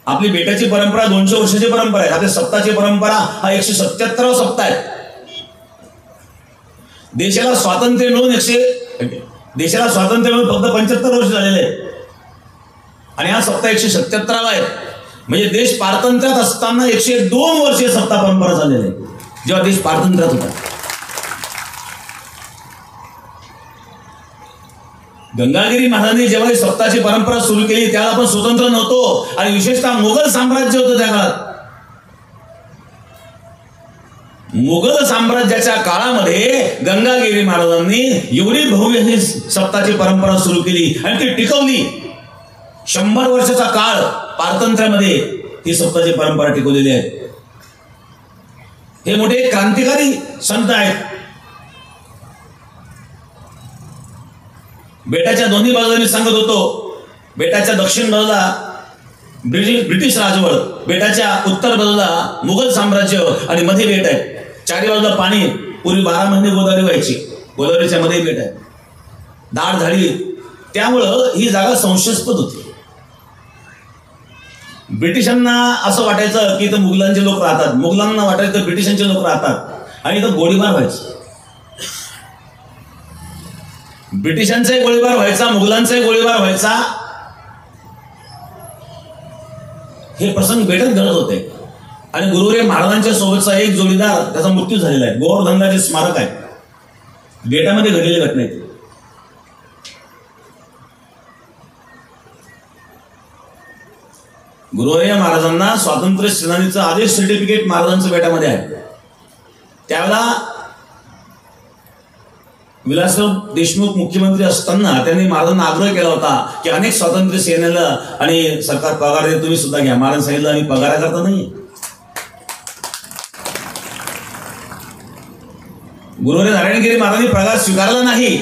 आपली बेटाची परंपरा 200 वर्षाची परंपरा आहे. आपल्या सप्ताहाची परंपरा हा 177वा सप्ताह आहे. देशाला स्वातंत्र्य मिळून फक्त 75 वर्ष झालेले आहेत आणि हा सप्ताह 177वा आहे. म्हणजे देश पारतंत्र्यात असताना 102 वर्षीय सत्ता परंपरा झालेली आहे जेव्हा देश पारतंत्र्यात होता. गंगागिरी महाराजांनी जेव्हा सत्ताची परंपरा सुरू केली त्याला आपण स्वतंत्र नव्हतो आणि विशेषतः मुघल साम्राज्य होतं त्या काळात. मुघल साम्राज्याच्या काळामध्ये गंगागिरी महाराजांनी एवढी भव्य ही सत्ताची परंपरा सुरू केली आणि ती टिकवली. 100 वर्षाचा काळ पारतंत्र्यामध्ये ही सत्ताची परंपरा टिकवलेली आहे. हे मोठे क्रांतिकारी संत आहेत. बेटाच्या दोन्ही बाजूला मी सांगत होतो, बेटाच्या दक्षिण बाजूला ब्रिटिश राजवट, बेटाच्या उत्तर बाजूला मुघल साम्राज्य आणि मध्ये बेट आहे. चारी बाजूला पाणी, पूर्वी 12 महिने गोदावरी व्हायची, गोदावरीच्या मध्ये बेट आहे, दाट झाडी. त्यामुळं ही जागा संशयास्पद होती. ब्रिटिशांना असं वाटायचं की इथं मुघलांचे लोक राहतात, मुघलांना वाटायचं ब्रिटिशांचे लोक राहतात आणि इथं गोळीबार व्हायचा. ब्रिटिशांचाही गोळीबार व्हायचा, मुघलांचाही गोळीबार व्हायचा. हे प्रसंग बेटात घडत होते. आणि गुरुवरे महाराजांच्या सोबतचा एक जोडीदार, त्याचा मृत्यू झालेला आहे. गोवर्धनराजे स्मारक आहे, बेटामध्ये घडलेली घटना आहे. गुरुवरे महाराजांना स्वातंत्र्य सेनानीचं आदेश सर्टिफिकेट महाराजांचं बेटामध्ये आहे. त्यावेळेला विलासराव देशमुख मुख्यमंत्री असताना त्यांनी महाराजांना आग्रह केला होता की अनेक स्वातंत्र्य सेनेला आणि सरकार पगार देते, तुम्ही सुद्धा घ्या. महाराज सांगितलं आणि पगाराकरता नाही. गुरुवरे नारायणगिरी महाराजांनी पगार स्वीकारला नाही,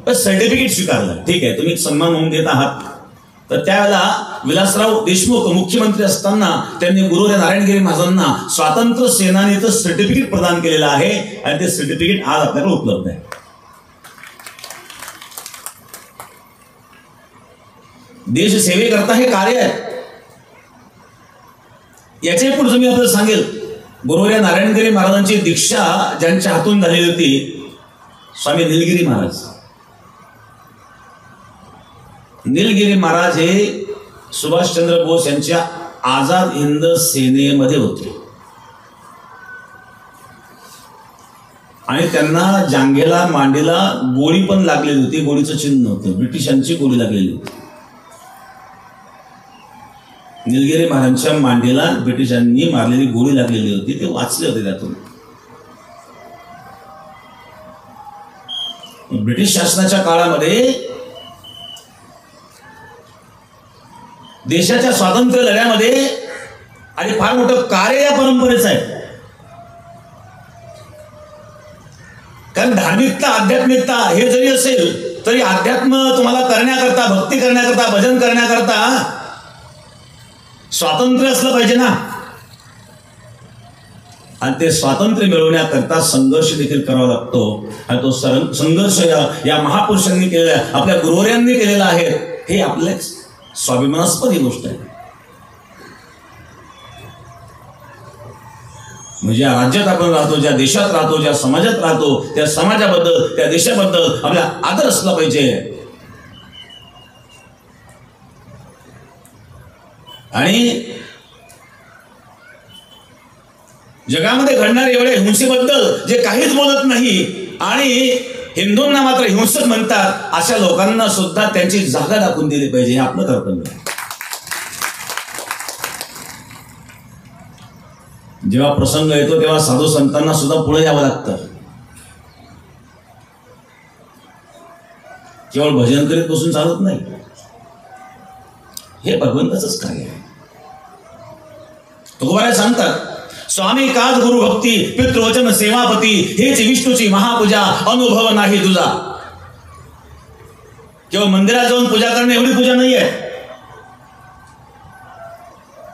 पण सर्टिफिकेट स्वीकारलं. ठीक आहे, तुम्ही सन्मान म्हणून देत आहात. तर त्यावेळेला विलासराव देशमुख मुख्यमंत्री असताना त्यांनी गुरुवरे नारायणगिरी महाराजांना स्वातंत्र्य सेनानीचं सर्टिफिकेट प्रदान केलेलं आहे आणि ते सर्टिफिकेट आज आपल्याकडे उपलब्ध आहे. देश सेवेकरता हे कार्य आहे. याच्या पुढे मी आपल्याला सांगेल, गुरुवरे नारायणगिरी महाराजांची दीक्षा ज्यांच्या हातून झालेली होती, स्वामी निलगिरी महाराज. निलगिरी महाराज हे सुभाषचंद्र बोस यांच्या आझाद हिंद सेनेमध्ये होते आणि त्यांना जांघेला मांडीला गोळी पण लागलेली होती. गोळीचं चिन्ह होतं, ब्रिटिशांची गोळी लागलेली होती. निलगिरी महाराजांच्या मांडीला ब्रिटिशांनी मारलेली गोळी लागलेली होती, ते वाचले होते त्यातून. ब्रिटिश शासनाच्या काळामध्ये देशाच्या स्वातंत्र्य लढ्यामध्ये आणि फार मोठं कार्य या परंपरेचं आहे. कारण धार्मिकता, आध्यात्मिकता हे जरी असेल तरी अध्यात्म तुम्हाला करण्याकरता, भक्ती करण्याकरता, भजन करण्याकरता स्वातंत्र्य असलं पाहिजे ना. आणि ते स्वातंत्र्य मिळवण्याकरता संघर्ष देखील करावा लागतो. आणि तो संघर्ष या महापुरुषांनी केलेला, आपल्या गुरुवर्यांनी केलेला आहे. हे आपल्या स्वाभिमानास्पद ही गोष्ट आहे. म्हणजे ज्या राज्यात आपण राहतो, ज्या देशात राहतो, ज्या समाजात राहतो, त्या समाजाबद्दल, त्या देशाबद्दल आपला आदर असला पाहिजे. आणि जगामध्ये घडणारे एवढे हिंसेबद्दल जे काहीच बोलत नाही आणि हिंदूंना मात्र हिंसक म्हणतात, अशा लोकांना सुद्धा त्यांची जागा दाखवून दिली पाहिजे. हे आपलं कर्तव्य. जेव्हा प्रसंग येतो तेव्हा साधू संतांना सुद्धा पुढे यावं लागतं. केवळ भजन करीत बसून चालत नाही. हे भगवंताचंच कार्य आहे. तुकोबाराय सांगतात, स्वामी काज गुरु भक्ती पितृवचन सेवापती, हेच विष्णूची महापूजा, अनुभव नाही तुझा. केवळ मंदिरात जाऊन पूजा करणे एवढी पूजा नाही आहे.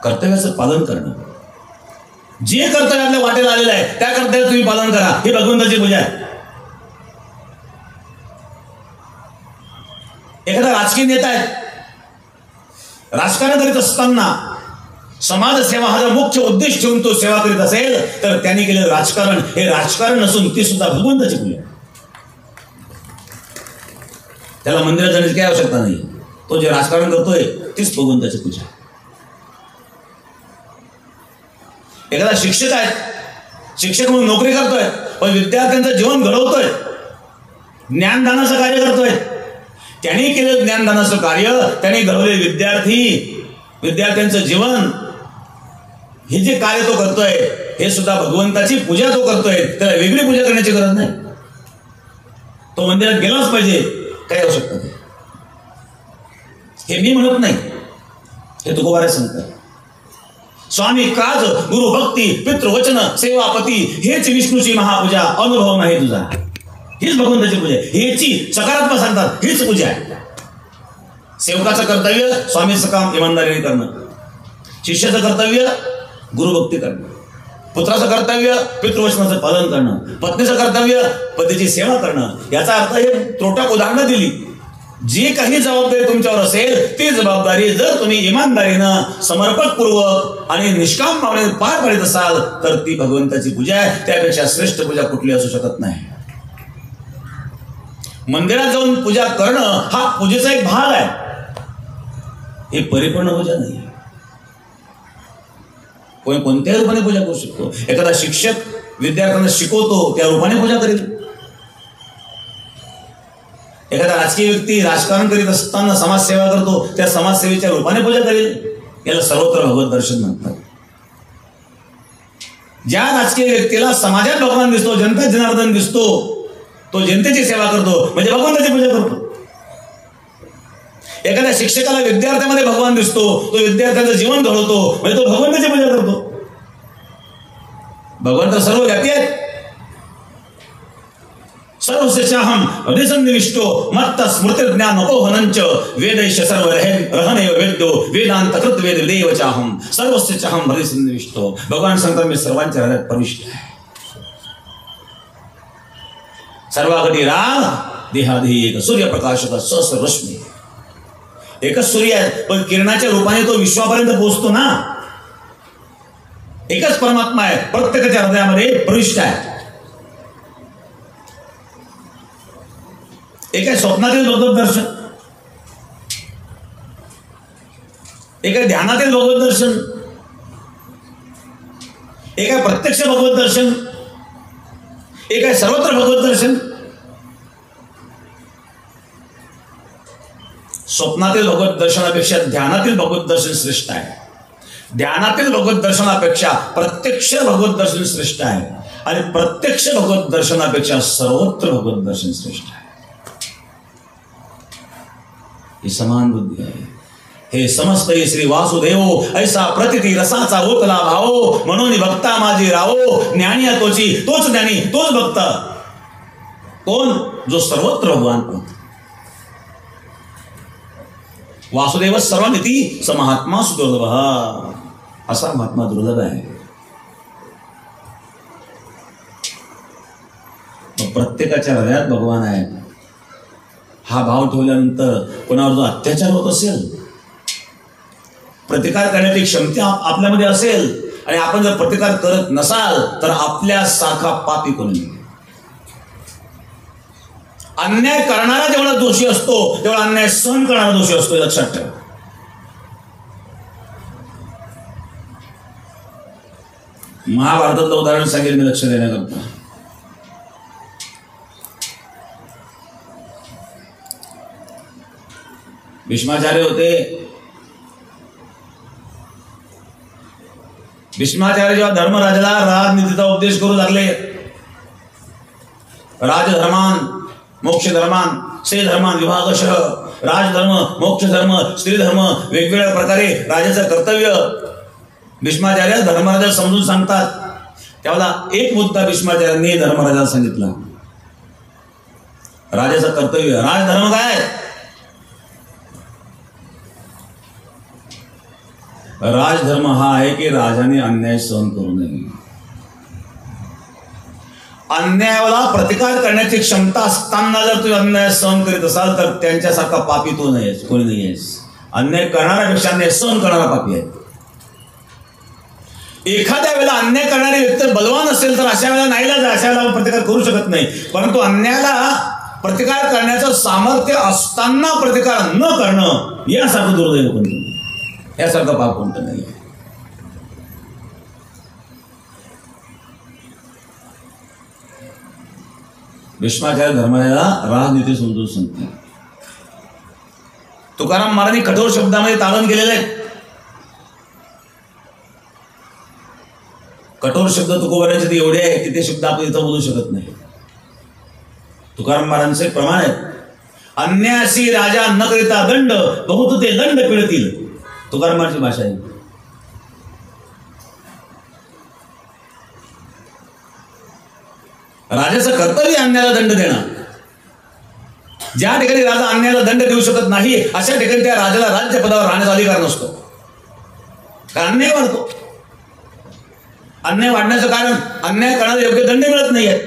कर्तव्याचं पालन करणं, जे कर्तव्य आपल्या वाटेला आलेलं आहे त्या कर्तव्याचं तुम्ही पालन करा, ही भगवंताची पूजा आहे. एखादा राजकीय नेता आहे, राजकारण करीत असताना समाजसेवा हा जर मुख्य उद्देश ठेवून तो सेवा करीत असेल तर त्यांनी केलेलं राजकारण हे राजकारण नसून ती सुद्धा भगवंताची पूजा. त्याला मंदिरात जाण्याची काही आवश्यकता नाही. तो जे राजकारण करतोय तीच भगवंताची पूजा. एखादा शिक्षक आहे, शिक्षक म्हणून नोकरी करतोय, पण विद्यार्थ्यांचं जीवन घडवतोय, ज्ञानदानाचं कार्य करतोय. त्यांनी केलेलं ज्ञानदानाचं कार्य, त्यांनी घडवलेले विद्यार्थ्यांचं जीवन, हे जे कार्य तो करतोय हे सुद्धा भगवंताची पूजा तो करतोय. त्याला वेगळी पूजा करण्याची गरज नाही. तो मंदिरात गेलाच पाहिजे, काही आवश्यकता नाही. हे मी म्हणत नाही, हे तुकोबाराय सांगतात. स्वामी काज गुरु भक्ती पितृवचन सेवापती, हेच विष्णूची महापूजा, अनुभव नाही तुझा. हीच भगवंताची पूजा आहे. ह्याची सकारात्मक सांगतात हीच पूजा आहे. सेवकाचं कर्तव्य स्वामीचं काम इमानदारीने करणं, शिष्याचं कर्तव्य गुरुभक्ती करणं, पुत्राचं कर्तव्य पितृवचनाचं पालन करणं, पत्नीचं कर्तव्य पतीची सेवा करणं. याचा अर्थ हे त्रोटक उदाहरणं दिली. जी काही जबाबदारी तुमच्यावर असेल ती जबाबदारी जर तुम्ही इमानदारीनं समर्पकपूर्वक आणि निष्काम भावनेने पार पाडत असाल तर ती भगवंताची पूजा आहे. त्यापेक्षा श्रेष्ठ पूजा कुठली असू शकत नाही. मंदिरात जाऊन पूजा करणं हा पूजेचा एक भाग आहे, हे परिपूर्ण पूजा नाही. कोणी कोणत्याही रूपाने पूजा करू शकतो. एखादा शिक्षक विद्यार्थ्यांना शिकवतो त्या रूपाने पूजा करेल. एखादा राजकीय व्यक्ती राजकारण करीत असताना समाजसेवा करतो त्या समाजसेवेच्या रूपाने पूजा करेल. याला सर्वत्र भगवत दर्शन म्हणतात. ज्या राजकीय व्यक्तीला समाजात भगवान दिसतो, जनता जनार्दन दिसतो, तो जनतेची सेवा करतो म्हणजे भगवंताची पूजा करतो. एखाद्या शिक्षकाला विद्यार्थ्यामध्ये भगवान दिसतो, तो विद्यार्थ्याचं जीवन घडवतो म्हणजे तो भगवंताची पूजा करतो. भगवंत सर्वव्यापी आहे. सर्वस्याहम हृदयसन्निविष्टो मत्त स्मृतिर्ज्ञान अपोहनंच वेदैश्य सर्व रहनैव वेद्यो वेदांतकृत वेद विदेव चाहम सर्वस्याहम हृदयसन्निविष्टो. भगवान सांगतात मी सर्वांच्या हृदयात प्रविष्ट आहे. सर्वागती राग देहाधी एक सूर्यप्रकाशक सहस्र रश्मी. एकच सूर्य आहे पण किरणाच्या रूपाने तो विश्वापर्यंत पोहोचतो ना. एकच परमात्मा आहे, प्रत्येकाच्या हृदयामध्ये प्रविष्ट आहे. एक आहे स्वप्नातील भगवत दर्शन, एक आहे ध्यानातील भगवत दर्शन, एक आहे प्रत्यक्ष भगवत दर्शन, एक आहे सर्वत्र भगवत दर्शन. स्वप्नातील भगवत दर्शनापेक्षा ध्यानातील भगवत दर्शन श्रेष्ठ आहे. ध्यानातील भगवत दर्शनापेक्षा प्रत्यक्ष भगवत दर्शन श्रेष्ठ आहे आणि प्रत्यक्ष भगवत दर्शनापेक्षा सर्वत्र भगवत दर्शन श्रेष्ठ आहे. ही समान बुद्धी आहे. हे समस्त श्री वासुदेव ऐसा प्रतिती रसाचा ओकला भावो म्हणून भक्ता माझी रावो. ज्ञानी तोची, तोच ज्ञानी तोच भक्त. कोण? जो सर्वत्र भगवान पाहतो. वासुदेव सर्वमिती स महात्मा सुदुर्लभ. असा महात्मा दुर्लभ आहे. प्रत्येकाच्या हृदयात भगवान आहे हा भाव ठेवल्यानंतर कोणावर जो अत्याचार होत असेल, प्रतिकार करण्याची क्षमता आपल्यामध्ये असेल आणि आपण जर प्रतिकार करत नसाल तर आपल्यासारखा पापी कोणी नाही. अन्याय करणारा जेवढा दोषी असतो तेवढा अन्याय सहन करणारा दोषी असतो, लक्षात ठेवा. महाभारतातलं उदाहरण सांगेल मी लक्ष देण्याकरता. भीष्माचार्य होते. भीष्माचार्य जेव्हा धर्मराजाला राजनीतीचा उपदेश करू लागले, राजधर्मान मोक्ष धर्मान स्त्री धर्मान विभागशः, राजधर्म मोक्ष धर्म स्त्री धर्म वेगवेगळ्या प्रकारे राजाचं कर्तव्य भीष्माचार्य धर्मराजाला समजून सांगतात. त्यावेळेला एक मुद्दा भीष्माचार्यांनी धर्मराजाला सांगितला. राजाचं कर्तव्य, राजधर्म काय? राजधर्म हा आहे की राजाने अन्याय सहन करू नये. अन्यायाला प्रतिकार करण्याची क्षमता असताना जर तुम्ही अन्याय सहन करीत असाल तर त्यांच्यासारखा पापी तो नाहीस, कोणी नाही आहेस. अन्याय करणाऱ्यापेक्षा अन्याय सहन करणारा पापी आहे. एखाद्या वेळेला अन्याय करणारी व्यक्ती बलवान असेल तर अशा वेळेला नाहीलाज, अशा वेळेला प्रतिकार करू शकत नाही. परंतु अन्यायाला प्रतिकार करण्याचं सामर्थ्य असताना प्रतिकार न करणं यासारखं दुर्दैव कोणतं नाही, यासारखं पाप कोणतं नाही. भीष्माचार्य धर्मराजाला राजनीती समजून सांगते. तुकाराम महाराजांनी कठोर शब्दामध्ये तारण केलेले आहेत. कठोर शब्द तुकोबारांचे एवढे आहेत की ते शब्द आपण इथं बोलू शकत नाही. तुकाराम महाराजांचे प्रमाण आहे, अन्यासी राजा न करिता दंड बहुत ते दंड पिळतील. तुकाराम महाराजांची भाषा आहे. राजाचं कर्तव्य अन्यायाला दंड देणं. ज्या ठिकाणी राजा अन्यायाला दंड देऊ शकत नाही अशा ठिकाणी त्या राजाला राज्यपदावर राहण्याचा अधिकार नसतो. कारण अन्याय वाढतो. अन्याय वाढण्याचं कारण अन्याय करण्याला योग्य दंड मिळत नाहीये.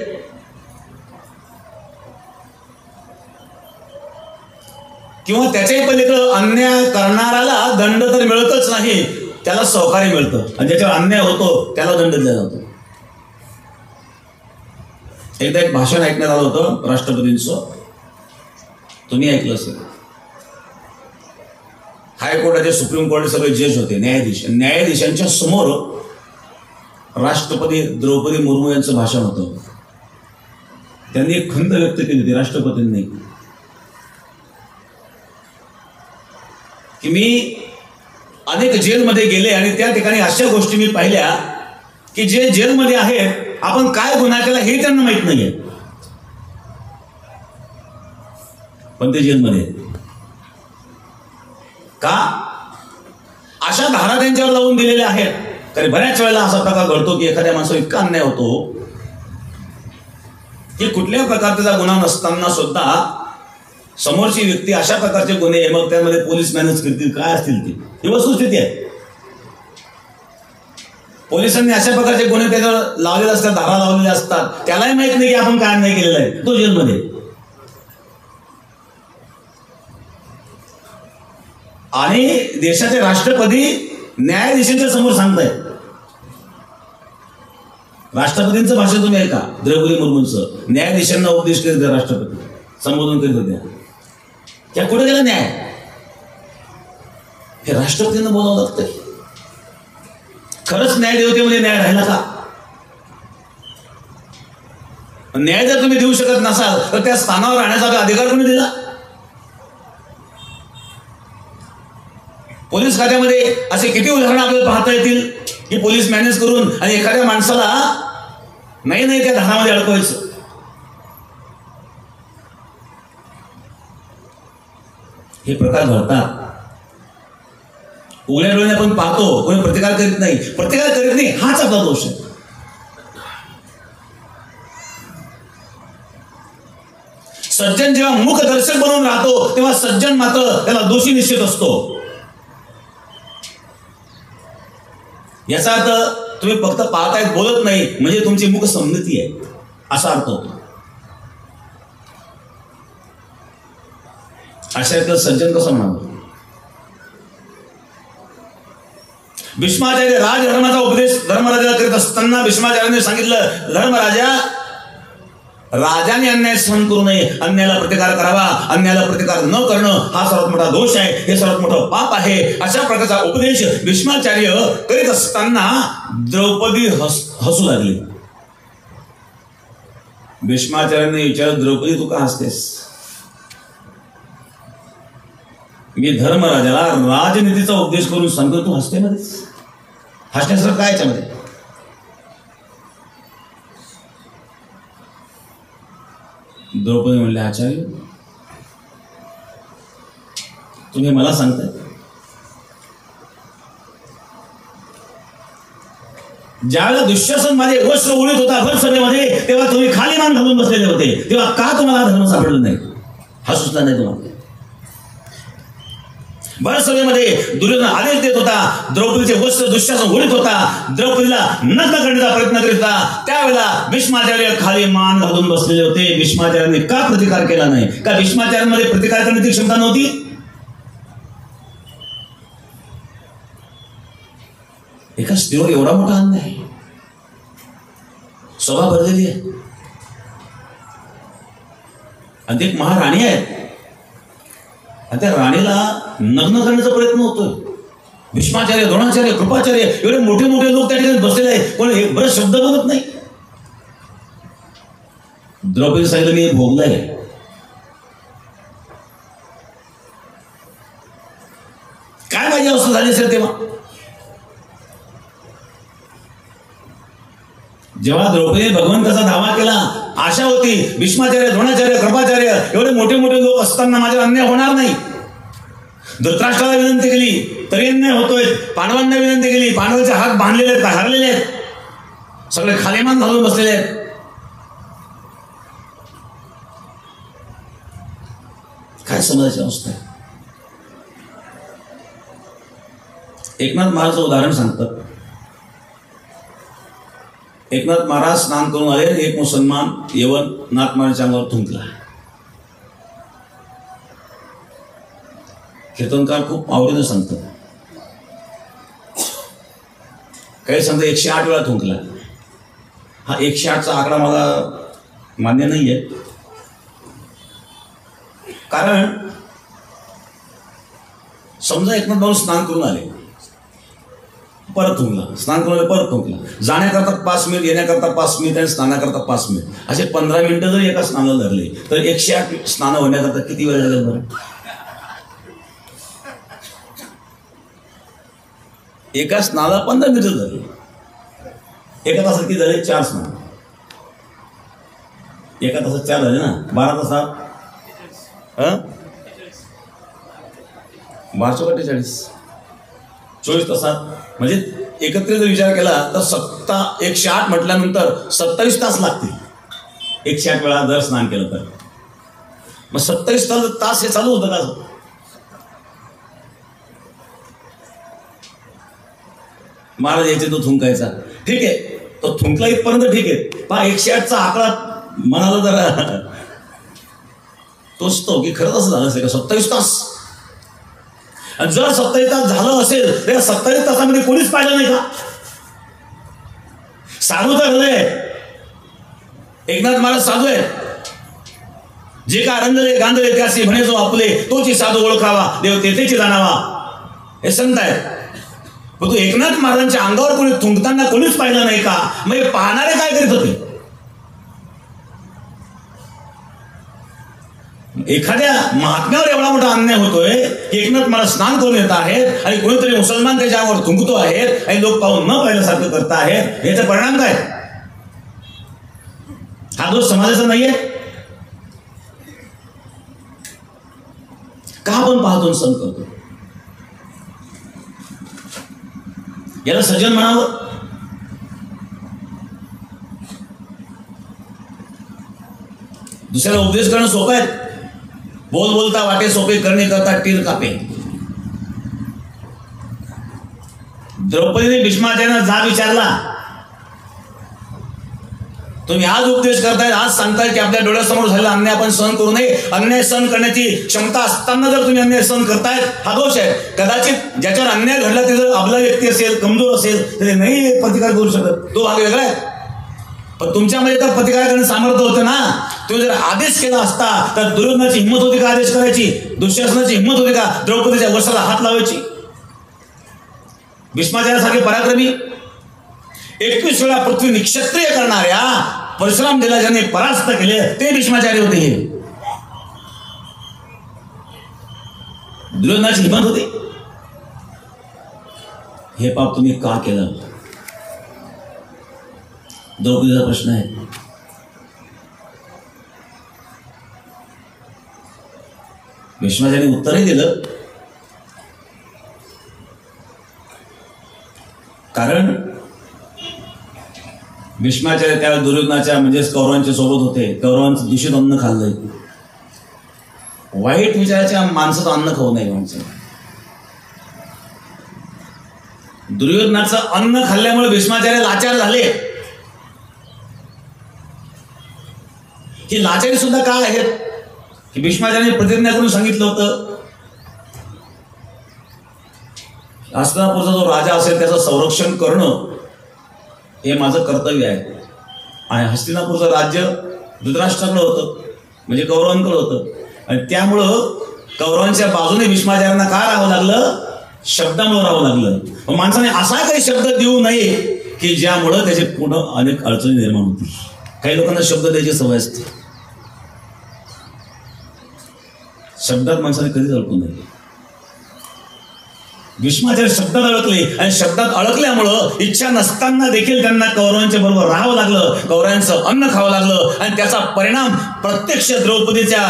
किंवा त्याच्याही पलीकडे अन्याय करणाऱ्याला दंड तर मिळतच नाही, त्याला सहकार्य मिळतं आणि ज्याच्यावर अन्याय होतो त्याला दंड दिला जातो. एकदा एक भाषण ऐकण्यात आलं होतं राष्ट्रपतींचं, तुम्ही ऐकलं असेल. हायकोर्टाचे, सुप्रीम कोर्टाचे सगळे जज होते, न्यायाधीशांच्या समोर राष्ट्रपती द्रौपदी मुर्मू यांचं भाषण होतं. त्यांनी एक खंत व्यक्त केली होती राष्ट्रपतींनी की मी अनेक जेलमध्ये गेले आणि त्या ठिकाणी अशा गोष्टी मी पाहिल्या की जे जेलमध्ये आहेत आपण काय गुन्हा केला हे त्यांना माहित नाहीये, पण ते जेलमध्ये का अशा धारा त्यांच्यावर लावून दिलेल्या आहेत. कारण बऱ्याच वेळेला असा प्रकार घडतो की एखाद्या माणसावर इतका अन्याय होतो की कुठल्याही प्रकारचा गुन्हा नसताना सुद्धा समोरची व्यक्ती अशा प्रकारचे गुन्हे, मग त्यामध्ये पोलीस मॅनेज करतील काय असतील ती, ही वस्तुस्थिती आहे. पोलिसांनी अशा प्रकारचे गुन्हे त्याच्यावर लावलेले असतात, धारा लावलेल्या असतात, त्यालाही माहित नाही की आपण काय अन्याय केलेला आहे, तो जेलमध्ये. आणि देशाचे राष्ट्रपती न्यायाधीशांच्या समोर सांगतायत. राष्ट्रपतींचं भाषण तुम्ही ऐका, द्रौपदी मुर्मूंचं. न्यायाधीशांना उपदेश करीत राष्ट्रपती संबोधन करीत होत्या. त्या कुठे गेला न्याय? हे राष्ट्रपतींना बोलावं लागतंय. खरंच न्यायदेवतेमध्ये न्याय राहिला का? न्याय जर तुम्ही देऊ शकत नसाल तर त्या स्थानावर राहण्याचा अधिकार कोणी दिला? पोलीस खात्यामध्ये असे किती उदाहरण आपल्याला पाहता येतील की पोलीस मॅनेज करून आणि एखाद्या माणसाला नाही त्या धारामध्ये अडकवायचं. हे प्रकार घडतात. उघड्या डोळ्याने आपण पाहतो, कोणी प्रतिकार करीत नाही, हाच आपला दोष आहे. सज्जन जेव्हा मुखदर्शक बनवून राहतो तेव्हा सज्जन मात्र त्याला दोषी निश्चित असतो. याचा अर्थ तुम्ही फक्त पाहतायत, बोलत नाही म्हणजे तुमची मुख संमती आहे असा अर्थ होतो. अशा एक सज्जन कसं म्हणावं? भीष्माचार्य राजधर्माचा उपदेश धर्मराजाला करीत असताना भीष्माचार्याने सांगितलं, धर्मराजा, राजाने अन्याय सहन करू नये, अन्यायाला प्रतिकार करावा, अन्यायाला प्रतिकार न करणं हा सर्वात मोठा दोष आहे, हे सर्वात मोठं पाप आहे. अशा प्रकारचा उपदेश भीष्माचार्य करीत असताना द्रौपदी हसू लागली. भीष्माचार्याने विचारलं, द्रौपदी तू का हसतेस? मी धर्मराजाला राजनीतीचा उपदेश करून सांगतो, तू हसते मध्येच? हसण्यासारखं काय याच्यामध्ये? द्रौपदी म्हणले, आचार्य तुम्ही मला सांगताय ज्यावेळेला दुःशासन माझे वस्त्र उडीत होता भर सभेमध्ये तेव्हा तुम्ही खाली मान घालून बसलेले होते, तेव्हा का तुम्हाला धर्म सापडला नाही? हा सुचला नाही तुम्हाला? भर सभेमध्ये दुर्योधन आदेश देत होता, द्रौपदीचे वस्त्र दुःशासन उडीत होता, द्रौपदीला नग्न करण्याचा प्रयत्न करीत होता, त्यावेळेला भीष्माचार्य खाली मान घालून बसलेले होते. भीष्माचार्याने का प्रतिकार केला नाही? का भीष्माचार्यांमध्ये प्रतिकार करण्याची क्षमता नव्हती? एका स्त्रीवर एवढा मोठा अन्याय आहे, सभा भरलेली आहे, आणि एक महाराणी आहेत आणि त्या राणीला नग्न करण्याचा प्रयत्न होतोय. भीष्माचार्य, द्रोणाचार्य, कृपाचार्य एवढे मोठे मोठे लोक त्या ठिकाणी बसलेले आहेत, पण एक बरं शब्द बोलत नाही. द्रौपदी सांगितलं, मी भोगलाय. काय माझी अवस्था झाली असेल तेव्हा? जेव्हा द्रौपदी भगवंताचा दावा केला, आशा होती भीष्माचार्य, द्रोणाचार्य, कृपाचार्य एवढे मोठे मोठे लोक असताना माझ्या अन्याय होणार नाही. धृतराष्ट्राला विनंती केली तरी अन्याय होतोय, पांडवांना विनंती केली, पांडवांचे हात बांधलेले आहेत, हरलेले आहेत, सगळे खालीमान घालून बसलेले आहेत. समाजाची अवस्था आहे. एकनाथ महाराजचं उदाहरण सांगतात. एकनाथ महाराज स्नान करून आले, एक मुसलमान येऊन नाथ महाराजांच्या अंगावर थुंकला. कीर्तनकार खूप आवडीनं सांगतात. काही सांगतात 108 वेळा थुंकला. हा 108चा आकडा मला मान्य नाहीये, कारण समजा एकनाथ भाऊ स्नान करून आले, परत थुंकला, स्नान करून आले, परत थुंकला, जाण्याकरता 5 मिनिट, येण्याकरता 5 मिनिट आणि स्नानाकरता 5 मिनिट, असे 15 मिनिटं जर एका स्नानाला धरले तर 108 स्नान होण्याकरता किती वेळ लागेल बरं? एका स्नानाला 15 मिनिटं झाले, एका तासात किती झाले? 4 स्नान. एका तासात 4 झाले ना, 12 तासात 1248, 24 तासात. म्हणजे एकत्रित जर विचार केला तर 108 म्हटल्यानंतर 27 तास लागतील 108 वेळा जर स्नान केलं तर. मग 27 तास हे चालू होतं का? महाराज यायचे तो थुंकायचा, ठीक आहे, तो थुंकला इथपर्यंत ठीक आहे. पहा 108चा आकडा मनाला जरा तोचतो की खरंच असं झालं असेल का 27 तास? जर 27 तास झालं असेल तर 27 तासामध्ये कोणीच पाहिलं नाही का? साधू तर झालंय, एकनाथ महाराज साधू आहे. जे का रंगले गांधले त्यासी म्हणे जो आपले, तोची साधू ओळखावा, देव तेथेची जाणावा, हे संत आहे. पण तू एकनाथ महाराजांच्या अंगावर कोणी थुंकताना कोणीच पाहिलं नाही का? मग पाहणारे काय करीत होते? एखाद्या महात्म्यावर एवढा मोठा अन्याय होतोय की एकनाथ महाराज स्नान करून येत आहेत आणि कोणीतरी मुसलमान त्याच्या अंगावर थुंकतो आहेत आणि लोक पाहून न पाहिल्यासारखं करत आहेत. याचा परिणाम काय? हा दोष समाजाचा नाहीये का? आपण पाहतो सण करतो, याला सज्जन म्हणावं? दुसऱ्याला उपदेश करणं सोपं आहे. बोल बोलता वाटे सोपे, करणे करता टीर कापे. द्रौपदीने भीष्माचार्यांना जा विचारला, तुम्ही आज उपदेश करताय, आज सांगताय की आपल्या डोळ्यासमोर झालेला अन्याय आपण सहन करू नये. अन्याय सहन करण्याची क्षमता असताना जर तुम्ही अन्याय सहन करताय, हा दोष आहे. कदाचित ज्याच्यावर अन्याय घडला ते जर अबला व्यक्ती असेल, कमजोर असेल, तर नाही प्रतिकार करू शकत, तो भाग वेगळा आहे. पण तुमच्यामध्ये तर प्रतिकार करण्याचं सामर्थ्य होतं ना. तुम्ही जर आदेश केला असता तर दुर्योधनाची हिंमत होती का आदेश करायची? दुःशासनाची हिंमत होती का द्रौपदीच्या वस्त्राला हात लावायची? भीष्माचार्यासारखे पराक्रमी 21 वेळा पृथ्वी निक्षत्रिय करणाऱ्या परशुराम देला ज्यांनी परास्त केले ते भीष्माचार्य होते. हे दुर्योधनाची हिंमत होती. हे पाप तुम्ही का केलं? द्रौपदीचा प्रश्न आहे. भीष्माचार्याने उत्तरही दिलं, कारण भीष्माचार्य त्यावेळेस दुर्योधनाच्या म्हणजेच कौरवांच्या सोबत होते. कौरवांचं दूषित अन्न खाल्लंय. वाईट विचाराच्या माणसाचं अन्न खाऊ नये. माणसं दुर्योधनाचं अन्न खाल्ल्यामुळे भीष्माचार्य लाचार झाले. ही लाचारी सुद्धा काय आहेत की भीष्माचार्याने प्रतिज्ञा करून सांगितलं होतं, हस्तिनापूरचा जो राजा असेल त्याचं संरक्षण करणं हे माझं कर्तव्य आहे. आणि हस्तिनापूरचं राज्य धृतराष्ट्राकडे होतं, म्हणजे कौरवांकडे होतं. आणि त्यामुळं कौरवांच्या बाजूने भीष्माचार्यांना का राहावं लागलं? शब्दामुळे राहावं लागलं. पण माणसाने असा काही शब्द देऊ नये की ज्यामुळं त्याचे पुढं अनेक अडचणी निर्माण होतील. काही लोकांना शब्द द्यायची सवय असते. शब्दात माणसाने कधीच अडकू नये. भीष्माचार्य शब्दात अडकले आणि शब्दात अडकल्यामुळं इच्छा नसताना देखील त्यांना कौरवांच्या बरोबर राहावं लागलं, कौरवांचं अन्न खावं लागलं. आणि त्याचा परिणाम प्रत्यक्ष द्रौपदीच्या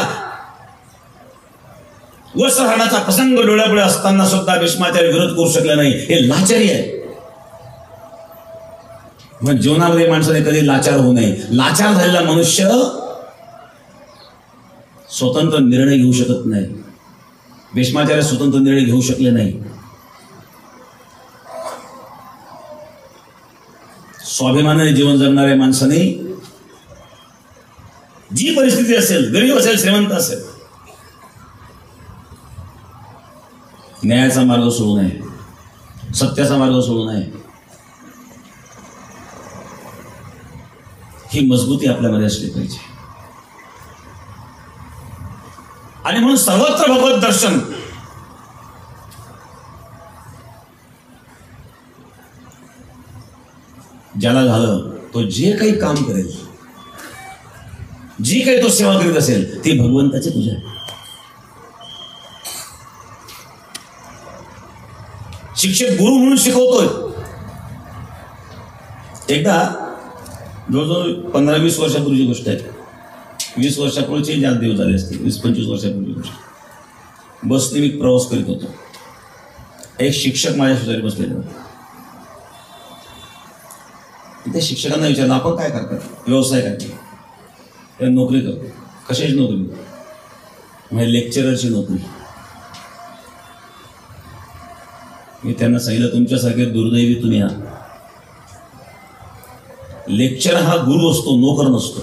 वस्त्रहरणाचा प्रसंग डोळ्यापुढे असताना सुद्धा भीष्माचार्य विरोध करू शकले नाही. हे लाचारी आहे. मग जीवनामध्ये माणसाने कधी लाचार होऊ नये. लाचार झालेला मनुष्य स्वतंत्र निर्णय घेऊ शकत नाही. भीष्माचार्य स्वतंत्र निर्णय घेऊ शकले नाही. स्वाभिमानाने जीवन जगणाऱ्या माणसाने जी परिस्थिती असेल, गरीब असेल श्रीमंत असेल, न्यायाचा मार्ग सोडू नये, सत्याचा मार्ग सोडू नये. ही मजबूती आपल्यामध्ये असली पाहिजे. आणि म्हणून सर्वत्र भगवत दर्शन. ज्याला झालं तो जे काही काम करेल, जी काही तो सेवा करीत असेल ती भगवंताची पूजा आहे. शिक्षक गुरु म्हणून शिकवतोय. एकदा जवळजवळ 15-20 वर्षापूर्वीची गोष्ट आहे. 20 वर्षापूर्वीचे जास्त दिवस झाले असतील, 20-25 वर्षापूर्वीची गोष्ट. बसने मी प्रवास करीत होतो. एक शिक्षक माझ्या शेजारी बसलेले होते. त्या शिक्षकांना विचारलं, आपण काय करतात, व्यवसाय काय, नोकरी करतो. कशाची नोकरी? म्हणजे लेक्चररची नोकरी. मी त्यांना सांगितलं, तुमच्यासारखे दुर्दैवी तुम्ही आहात. लेक्चर हा गुरु असतो, नोकर नसतो.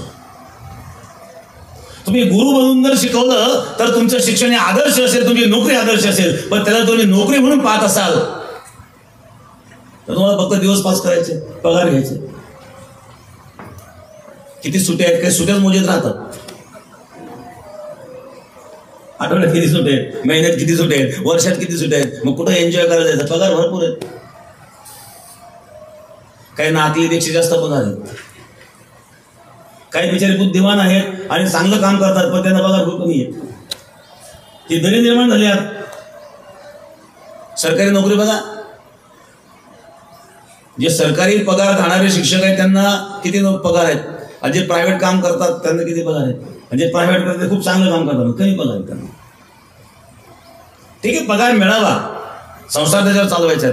तुम्ही गुरु बनून जर शिकवलं तर तुमचं शिक्षण आदर्श असेल, तुमची नोकरी आदर्श असेल. पण त्याला तुम्ही नोकरी म्हणून पाहत असाल तर तुम्हाला फक्त दिवस पास करायचे, पगार घ्यायचे. किती सुट्ट्या आहेत, काही सुट्ट्याच मोजेत राहतात. आठवड्यात किती सुट्टे आहेत, महिन्यात किती सुट्टे आहेत, वर्षात किती सुट्टे आहेत. मग कुठं एन्जॉय करायला जायचं, पगार भरपूर आहेत. काही नाकलीपेक्षा जास्त पगार आहेत. काही बिचारे बुद्धिमान आहेत आणि चांगलं काम करतात, पण त्यांना पगार खूप कमी आहे. ही दरी निर्माण झाली आहेत. सरकारी नोकरी बघा, जे सरकारी पगार खाणारे शिक्षक आहेत त्यांना किती पगार आहेत, आणि जे प्रायव्हेट काम करतात त्यांना किती पगार आहेत. म्हणजे प्रायव्हेट करते खूप चांगलं काम करतात, कमी पगार आहेत त्यांना. ठीक आहे, पगार मिळावा, संसार त्याच्यावर चालवायचा.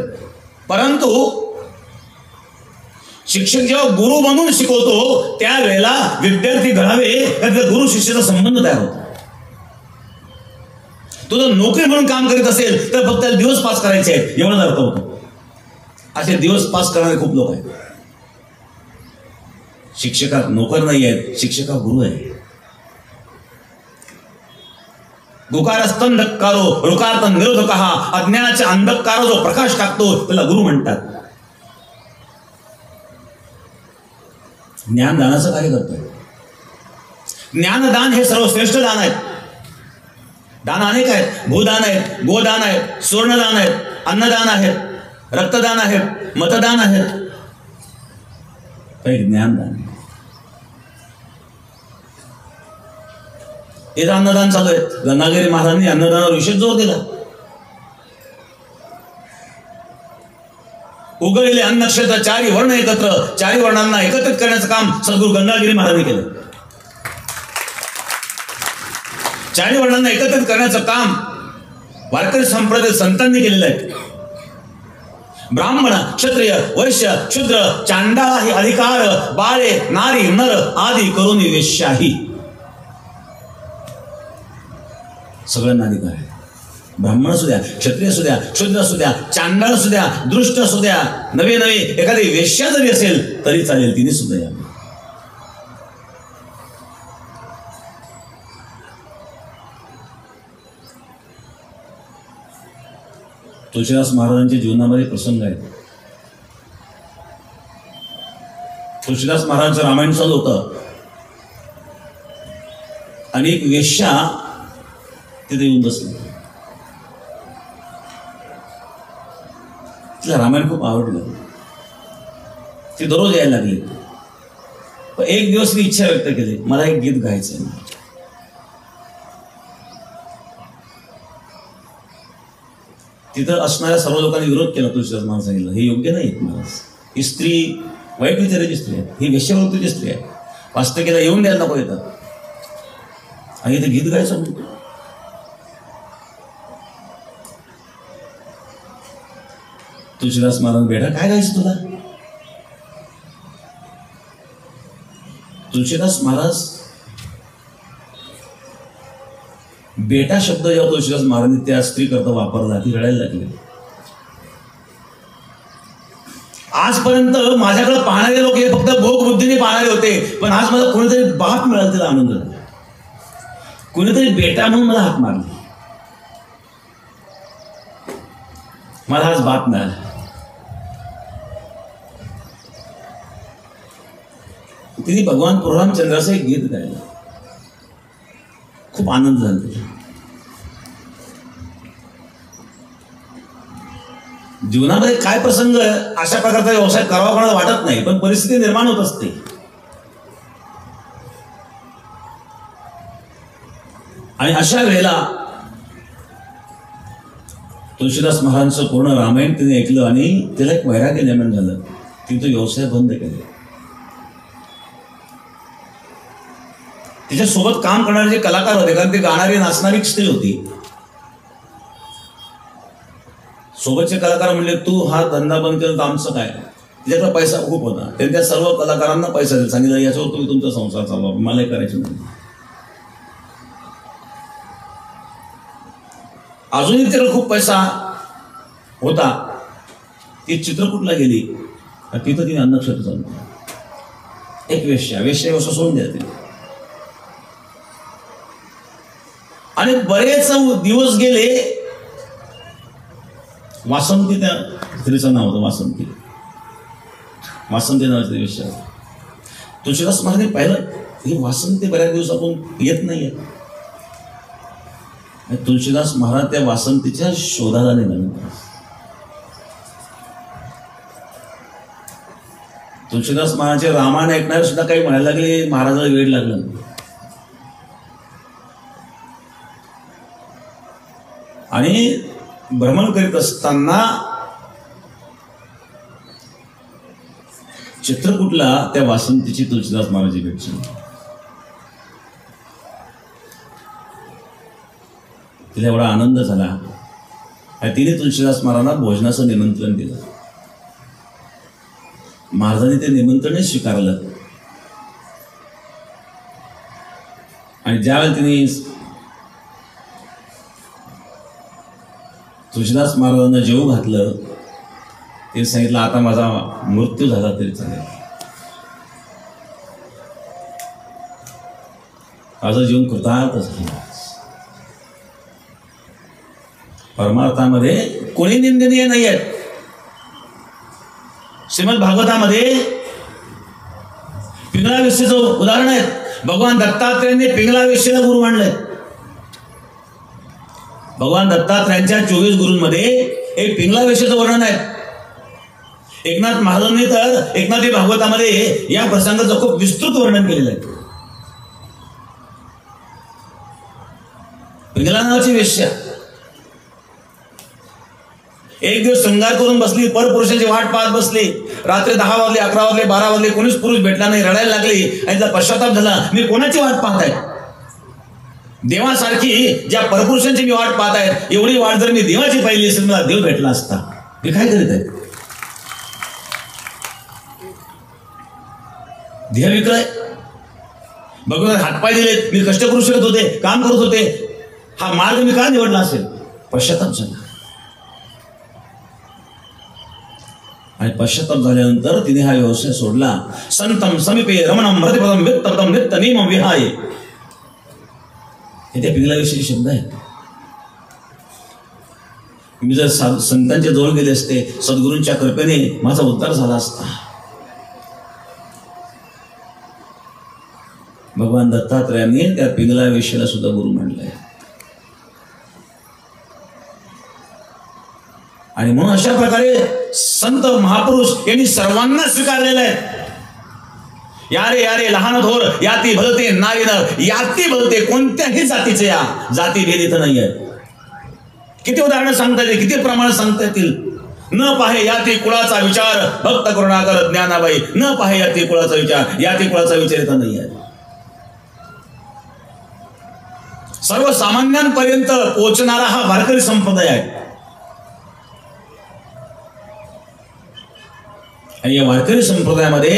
परंतु शिक्षक जेव्हा गुरु बनून शिकवतो त्यावेळेला विद्यार्थी घडावे, त्याचा गुरु शिष्याचा संबंध तयार होतो. तो जर नोकरी म्हणून काम करीत असेल तर फक्त दिवस पास करायचे आहेत, एवढाच अर्थ होतो. असे दिवस पास करणारे खूप लोक आहेत. शिक्षका नोकर नाही आहेत, शिक्षका गुरु आहे. गुकारस्तंधकारो रुकार्थ निरोधक, अज्ञानाच्या अंधकार जो प्रकाश टाकतो त्याला गुरु म्हणतात. ज्ञानदानाचं कार्य करतोय. ज्ञानदान हे सर्वश्रेष्ठ दान आहे. दान अनेक आहेत. भूदान आहेत, गोदान आहेत, सुवर्णदान आहेत, अन्नदान आहेत, रक्तदान आहेत, मतदान आहेत. काही ज्ञानदान. हे अन्नदान चालू आहे. गंगागिरी महाराजांनी अन्नदानावर विशेष जोर दिला. उगळलेले अन्न नक्षत्र, चारी वर्ण एकत्र, चारी वर्णांना एकत्रित करण्याचं काम सद्गुरू गंगागिरी महाराजांनी केलं. चारी वर्णांना एकत्रित करण्याचं काम वारकरी संप्रदाय संतांनी केलेलं आहे. ब्राह्मण, क्षत्रिय, वैश्य, शूद्र, चांडाळा हे अधिकार, बाळे, नारी, नर आदी करून वेश्याही सगळ्यांना अधिकार आहे. ब्राह्मण असू द्या, क्षत्रिय असू द्या, शूद्र असू द्या, चांडाळ असू द्या, दृष्ट असू द्या, नवे नवे एखादी वेश्या जरी असेल तरी चालेल, तिने सुद्धा या. तुळशीदास महाराजांच्या जीवनामध्ये प्रसंग आहेत. तुळशीदास महाराजांचं रामायण चालू होतं आणि एक वेश्या तिथे येऊन बसली. तिला रामायण खूप आवडलं. ती दररोज यायला लागली. पण एक दिवस मी इच्छा व्यक्त केली, मला एक गीत गायचं. तिथं असणाऱ्या सर्व लोकांनी विरोध केला. तुळशीदास महाराज सांगितलं, हे योग्य नाही. महाराज, ही स्त्री वाईट विचाराची स्त्री आहे, ही वेश्यावृत्तीची स्त्री आहे. वास्तविकता येऊन द्यायला नको येतात. आणि इथे गीत गायचं म्हणतो. तुळशीदास महाराज, बेटा काय गायचं तुला? तुळशीदास महाराज बेटा शब्द जेव्हा तुळशीदास महाराजांनी त्या स्त्री करता वापरला ती रडायला लागली. आजपर्यंत माझ्याकडे पाहणारे लोक हे फक्त भोग बुद्धीने पाहणारे होते, पण आज मला कोणीतरी बाप मिळाला त्याला आनंद झाला. कोणीतरी बेटा म्हणून मला हात मारला, मला आज बाप मिळाला. तिने भगवान परशुरामचंद्राचं एक गीत गायलं, खूप आनंद झाला. जीवनामध्ये काय प्रसंग अशा प्रकारचा व्यवसाय करावा कोणाला वाटत नाही, पण परिस्थिती निर्माण होत असते. आणि अशा वेळेला तुळशीदास महाराजांचं पूर्ण रामायण तिने ऐकलं आणि तिला एक वैराग्य निर्माण झालं. तिने तो व्यवसाय बंद केला. तिच्यासोबत काम करणारे जे कलाकार होते, कारण ते गाणारी नाचणारी स्त्री होती, सोबतचे कलाकार म्हणले तू हा धंदा बंद केला तर आमचं काय. तिच्याकडे पैसा खूप होता, त्यांनी त्या सर्व कलाकारांना पैसा दिला, सांगितलं याच्यावर तुम्ही तुमचा संसार चालवा, मलाही करायचं नाही. अजूनही तिला खूप पैसा होता. ती चित्रकूटला गेली, तिथं तिने अन्नक्षेत्र चालू. एक वेश्या सोडून द्या तिला. आणि बरेच दिवस गेले. वासंती त्या स्त्रीचं नाव होतं, वासंती नावाची वेश्या. तुळशीदास महाराजांनी पाहिलं ही वासंती बऱ्याच दिवसातून येत नाहीये. तुळशीदास महाराज त्या वासंतीच्या शोधाला निघाले. तुळशीदास महाराजचे रामायण ऐकणारे सुद्धा काही म्हणायला लागले महाराजाला वेळ लागला. आणि भ्रमण करीत असताना चित्रकूटला त्या वासंतीची तुळशीदास महाराजांची भेट झाली. तिला एवढा आनंद झाला आणि तिने तुळशीदास महाराजांना भोजनाचं निमंत्रण दिलं. महाराजांनी ते निमंत्रण स्वीकारलं. आणि ज्यावेळेला तिने तुळशीदास महाराजांना जेवू घातलं, ते सांगितलं आता माझा मृत्यू झाला तरी चालेल, माझं जीवन कृतार्थ झालं. परमार्थामध्ये कोणी निंदनीय नाही आहेत. श्रीमद भागवतामध्ये पिंगळा वेश्येचं उदाहरण आहे. भगवान दत्तात्रेयांनी पिंगळा वेश्येला गुरु मानलंय. भगवान दत्तात्रेयांच्या 24 गुरूंमध्ये एक पिंगळा वेश्येचं वर्णन आहे. एकनाथ महाराजांनी तर एकनाथी भागवतामध्ये या प्रसंगाचं खूप विस्तृत वर्णन केलेलं आहे. पिंगळा नावाची वेश्या एक दिवस शृंगार करून बसली, परपुरुषाची वाट पाहत बसली. रात्री 10 वाजले, 11 वाजले, 12 वाजले, कोणीच पुरुष भेटला नाही. रडायला लागली आणि तिला पश्चाताप झाला, मी कोणाची वाट पाहत आहे. देवासारखी ज्या परपुरुषांची मी वाट पाहत आहे, एवढी वाट जर मी देवाची पाहिली असेल मला देव भेटला असता. मी काय करीत आहे, ध्येय विक्रय. भगवान हातपाय दिले, मी कष्ट करू शकत होते, काम करत होते, हा मार्ग मी का निवडला असेल. पश्चाताप झाला. आणि पश्चाताप झाल्यानंतर तिने हा व्यवसाय सोडला. संतम समीपे रमणम प्रतिपदम वित्तपदम नित्त नियमम विहाय, हे त्या पिंगळाविषयी शब्द आहेत. मी जर संतांच्या जवळ गेले असते, सद्गुरूंच्या कृपेने माझा उद्धार झाला असता. भगवान दत्तात्रेयांनी त्या पिंगळाविषयीला सुद्धा गुरु मानलंय. आणि म्हणून अशा प्रकारे संत महापुरुष यांनी सर्वांना स्वीकारलेलं आहे. यारे यारे लहान थोर याती भलते नारी नर याती भलते, कोणत्याही जातीचे या जाती भेद इथं नाही आहे. किती उदाहरणं सांगता येतील, किती प्रमाण सांगता येतील. न पाहे याती कुळाचा विचार भक्त करुणाकर ज्ञानाबाई, न पाहे याती कुळाचा विचार, याती कुळाचा विचार इथं नाही आहे. सर्वसामान्यांपर्यंत पोहोचणारा हा वारकरी संप्रदाय आहे. आणि या वारकरी संप्रदायामध्ये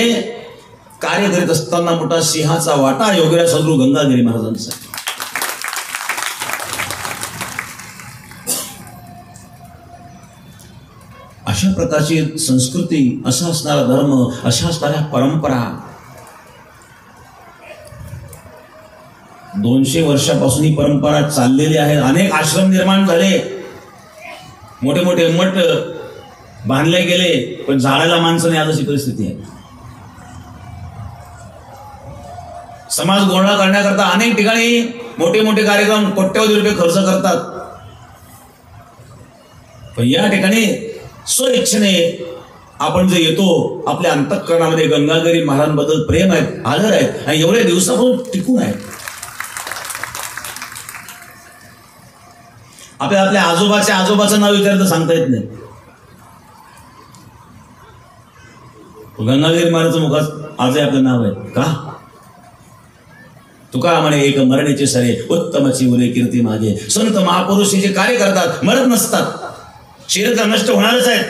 कार्य करीत असताना मोठा सिंहाचा वाटा योगीराज सद्गुरू गंगागिरी महाराजांचा. अशा प्रकारची संस्कृती, असा असणारा धर्म, अशा असणाऱ्या परंपरा 200 वर्षापासून ही परंपरा चाललेली आहे. अनेक आश्रम निर्माण झाले, मोठे मोठे मठ बांधले गेले, पण झाडाला माणसं नाही, अशी परिस्थिती आहे. समाज गोळा करण्याकरता अनेक ठिकाणी मोठे मोठे कार्यक्रम कोट्यवधी रुपये खर्च करतात, पण या ठिकाणी स्वइच्छेने आपण जे येतो, आपल्या अंतःकरणामध्ये गंगाधरी महाराजांबद्दल प्रेम आहे, आदर आहे, आणि एवढ्या दिवसापासून टिकून आहे. आपल्या आजोबाचं नाव विचारलं तर सांगता येत नाही. गंगाधरी महाराजांचं मुखात आजही आपलं नाव आहे का? तुका म्हणे एक मरणेचे सरे, उत्तमची उरे कीर्ती मागे. संत महापुरुष जे कार्य करतात मरत नसतात, शरीर नष्ट होणारच आहेत.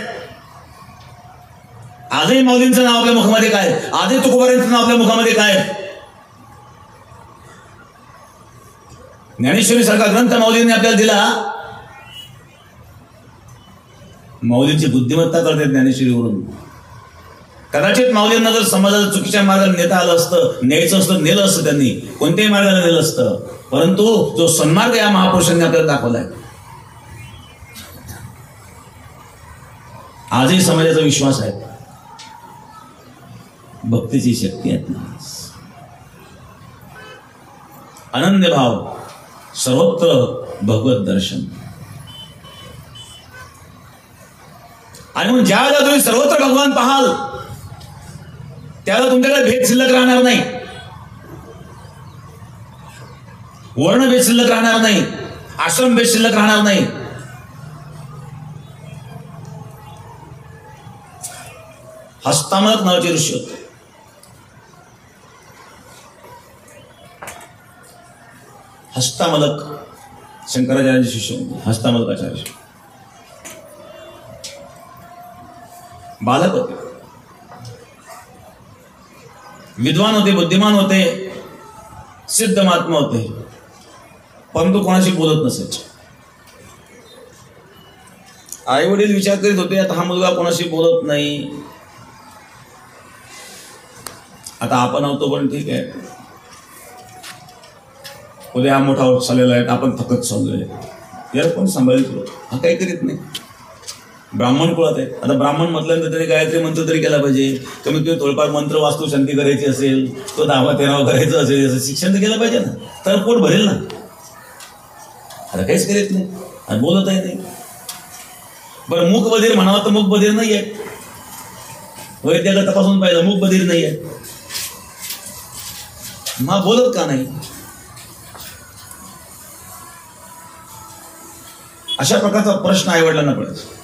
आजही माऊलींचं नाव आपल्या मुखामध्ये काय, आजही तुकोबारांचं नाव आपल्या मुखामध्ये काय. ज्ञानेश्वरी सारखा ग्रंथ माऊलींनी आपल्याला दिला. माऊलींची बुद्धिमत्ता करते ज्ञानेश्वरीवरून. कदाचित माऊलींना जर समाजाला चुकीच्या मार्गाने नेता आलं असतं, न्यायचं असतं, नेलं असतं, त्यांनी कोणत्याही मार्गाला नेलं असतं, परंतु जो सन्मार्ग या महापुरुषांनी आपल्याला दाखवलाय, आजही समाजाचा विश्वास आहे. भक्तीची शक्ती आहे. अनन्य भाव, सर्वत्र भगवत दर्शन. आणि म्हणून ज्यावेळेला तुम्ही सर्वत्र भगवान पाहाल, त्यावेळेला तुमच्याकडे भेद शिल्लक राहणार नाही, वर्ण भेद शिल्लक राहणार नाही, आश्रम भेद शिल्लक राहणार नाही. हस्तामलक नावाचे ऋषी होते. हस्तामलक शंकराचार्यांचे शिष्य होते. हस्तामलकाचार्य बालक होते, विद्वान होते, बुद्धिमान होते, सिद्ध महात्मा होते, परंतु कोणाशी बोलत नसायचे. आई वडील विचार करीत होते, आता हा मुलगा कोणाशी बोलत नाही, आता आपण होतो पण ठीक आहे, उद्या हा मोठा होत चाललेला आहे, आपण थकत चाललोय, याला कोण सांभाळतो, हा काही करीत नाही. ब्राह्मण कुळात आहे, आता ब्राह्मण म्हटल्यानंतर तरी गायत्री मंत्र तरी केला पाहिजे, कमीत कमी थोडंफार मंत्र वास्तू शांती करायची असेल, तो 10-13 करायचं असेल, असं शिक्षण तर केलं पाहिजे ना, तर पोट भरेल ना. आता काहीच करीत नाही आणि बोलतही नाही. बरं, मूक बधीर म्हणावं तर मूक बधीर नाही आहे, वैद्याकडे तपासून पाहिलं मूक बधीर नाही आहे, मग बोलत का नाही? अशा प्रकारचा प्रश्न आईवडिलांना पडतो.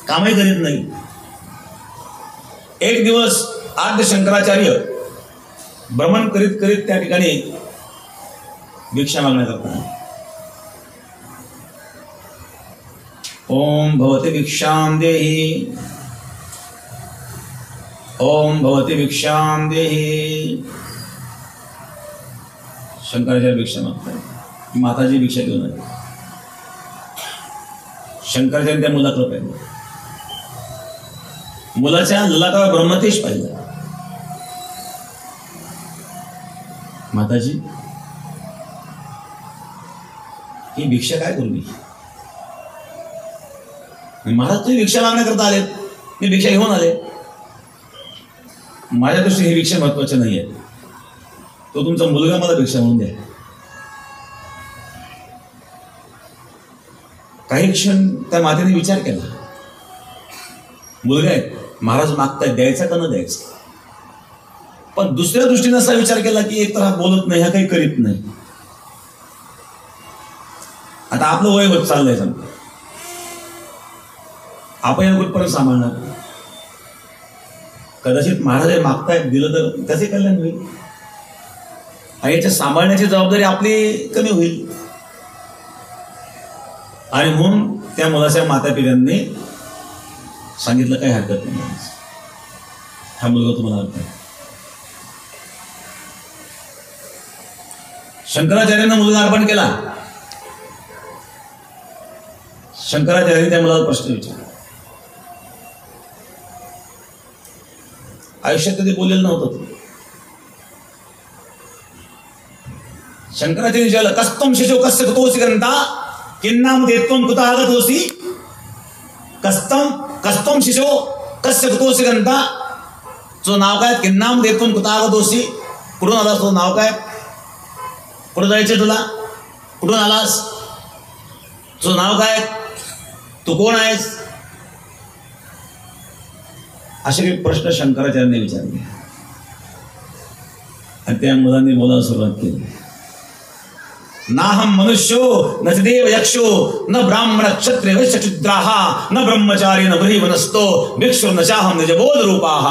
कामही करीत नाही. एक दिवस आद्य शंकराचार्य भ्रमण करीत करीत त्या ठिकाणी भिक्षा मागण्याकरता, ओम भवते भिक्षां देहि, ओम भवते भिक्षां देहि. शंकराचार्य भिक्षा मागतात, माताजी भिक्षा घेऊन आली. शंकराचार्य त्या मुलाकडे पाहिलं, मुलाच्या ललाटावर ब्रह्मतेज पाहिलं. माताजी, ही भिक्षा काय करू मी? महाराज तुम्ही भिक्षा मागण्याकरता आलेत, मी भिक्षा घेऊन आले. माझ्या दृष्टीने ही भिक्षा महत्वाची नाही आहे, तो तुमचा मुलगा मला भिक्षा म्हणून द्या. काही क्षण त्या मातेने विचार केला, मुलगा आहे, महाराज मागताय, द्यायचा का न द्यायचा. पण दुसऱ्या दृष्टीने असा विचार केला की एक तर हा बोलत नाही, हा काही करीत नाही, आता आपलं वय होत चाललंय, समजा आपण या कुठपर्यंत सांभाळणार. कदाचित महाराज मागतायत, दिलं तर त्याचे कल्याण होईल आणि याच्या सांभाळण्याची जबाबदारी आपली कमी होईल. आणि म्हणून त्या मुलाच्या माता पित्यांनी सांगितलं काही हरकत नाही, हा मुलगा तुम्हाला हरकत नाही. शंकराचार्यांना मुलगा अर्पण केला. शंकराचार्यांनी त्या मुलाला प्रश्न विचारला, आयुष्यात कधी बोललेलं नव्हतं. शंकराचार्य विचारलं, कस्तम शिशो कस्य कुतोसी गंता किन्नाम देत्वम कुतः आगतोसी. कस्तम शिशो कस्य कुतोसी गंता, तुझं नाव काय? किन्नाम देत्वम कुतः आगतोसी. कुठून आलास? तुझं नाव काय? कुठं जायचं तुला? कुठून आलास? तुझं नाव काय? तू कोण आहेस? असे काही प्रश्न शंकराचार्यांनी विचारले आणि त्या मुलांनी बोलायला सुरुवात केली. नाहम मनुष्यो न देव यक्षो न ब्राह्मण क्षत्रिय वैश्य शूद्राः न ब्रह्मचारी न बृही वनस्तो भिक्षु न चाहम निजबोध रूपाः.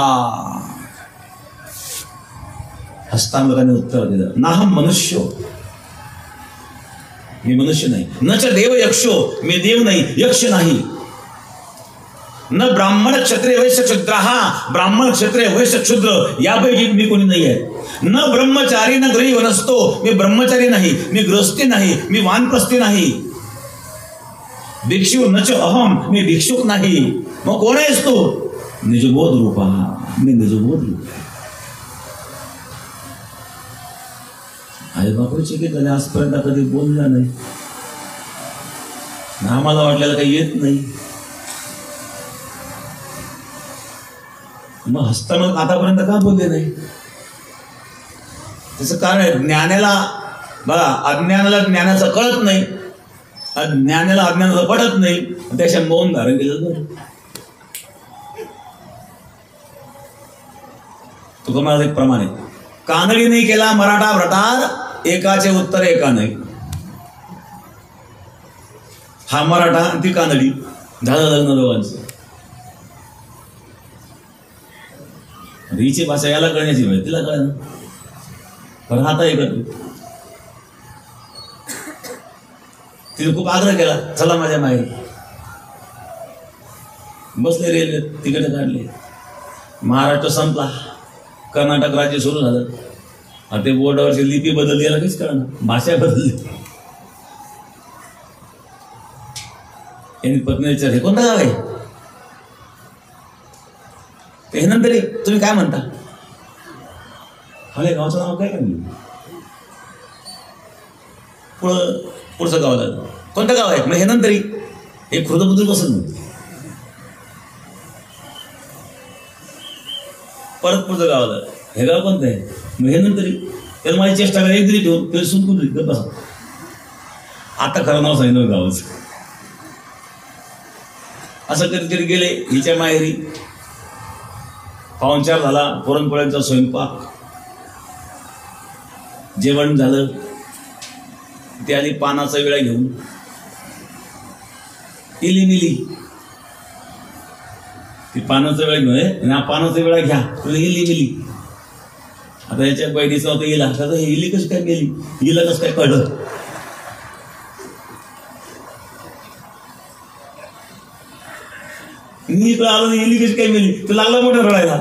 हस्तांबराने उत्तर दिलं, नाहम मनुष्यो, मी मनुष्य नाही. न च देव यक्षो, मी देव नाही, यक्ष नाही. न ब्राह्मण क्षत्रिय वैश्य शूद्राः, ब्राह्मण क्षत्रिय वैश्य शूद्र यापैकी मी कोणी नाही आहे. न ब्रह्मचारी न गृही वनस्तो, मी ब्रह्मचारी नाही, मी गृहस्थी नाही, मी वानप्रस्थी नाही. भिक्षु न च अहम, मी भिक्षुक नाही. मग कोण आहेस तू? निजबोध रूपा, मी निजबोध रूप. आई बापूची की कधी आजपर्यंत कधी बोलला नाही, आम्हाला वाटलेलं काही येत नाही. मग हसताना आतापर्यंत का बोलले नाही? त्याचं कारण आहे, ज्ञानाला बघा, अज्ञानाला ज्ञानाचं कळत नाही, ज्ञानाला अज्ञानाचं पडत नाही, त्याच्या मौन धारण केलं. तुका मला एक प्रमाण आहे, कानडी नाही केला मराठा भ्रटार, एकाचे उत्तर एका नाही. हा मराठा आणि ती कानडी, झालं लग्न दोघांचं. हिची भाषा याला कळण्याची वेळ तिला कळलं, पण आता एकत्र. तिने खूप आग्रह केला, चला माझ्या माहेरी. बसले, रेल्वे तिकीट काढले, महाराष्ट्र संपला, कर्नाटक राज्य सुरू झालं. ते बोर्डावरची लिपी बदलली, याला काहीच कळणार, भाषा बदलली. यांनी पत्नी विचारले, कोणतं गाव आहे? ते नंतर तुम्ही काय म्हणता? हले गावचं नाव काय काय? पुढचं गाव झालं, कोणतं गाव आहे? मग हे नंतर हे खुर्दबुद्रुक कसं परत पुढचं गाव आलं, हे गाव कोणतं आहे? मग हे नंतर त्याला माझी चेष्टा करा, एक तरी ठेवून तरी सुनकून बसा. आता खरं नाव सांगितलं गावाचं. असं कधीतरी गेले हिच्या माहेरी, पाहुणचार झाला, पुरणपोळ्यांचा स्वयंपाक, जेवण झालं. ती आली पानाचा विळा घेऊन, इली मिली. ती पानाचा विळा घेऊन, हा पानाचा विळा घ्या, तुला इली मिली. आता याच्या बहिणीचं होतं इला, हे इली कशी काय गेली, हिला कसं काय कळलं? मी इकडे आलो, इली कशी काय मिली, तर लागला मोठा रडायला.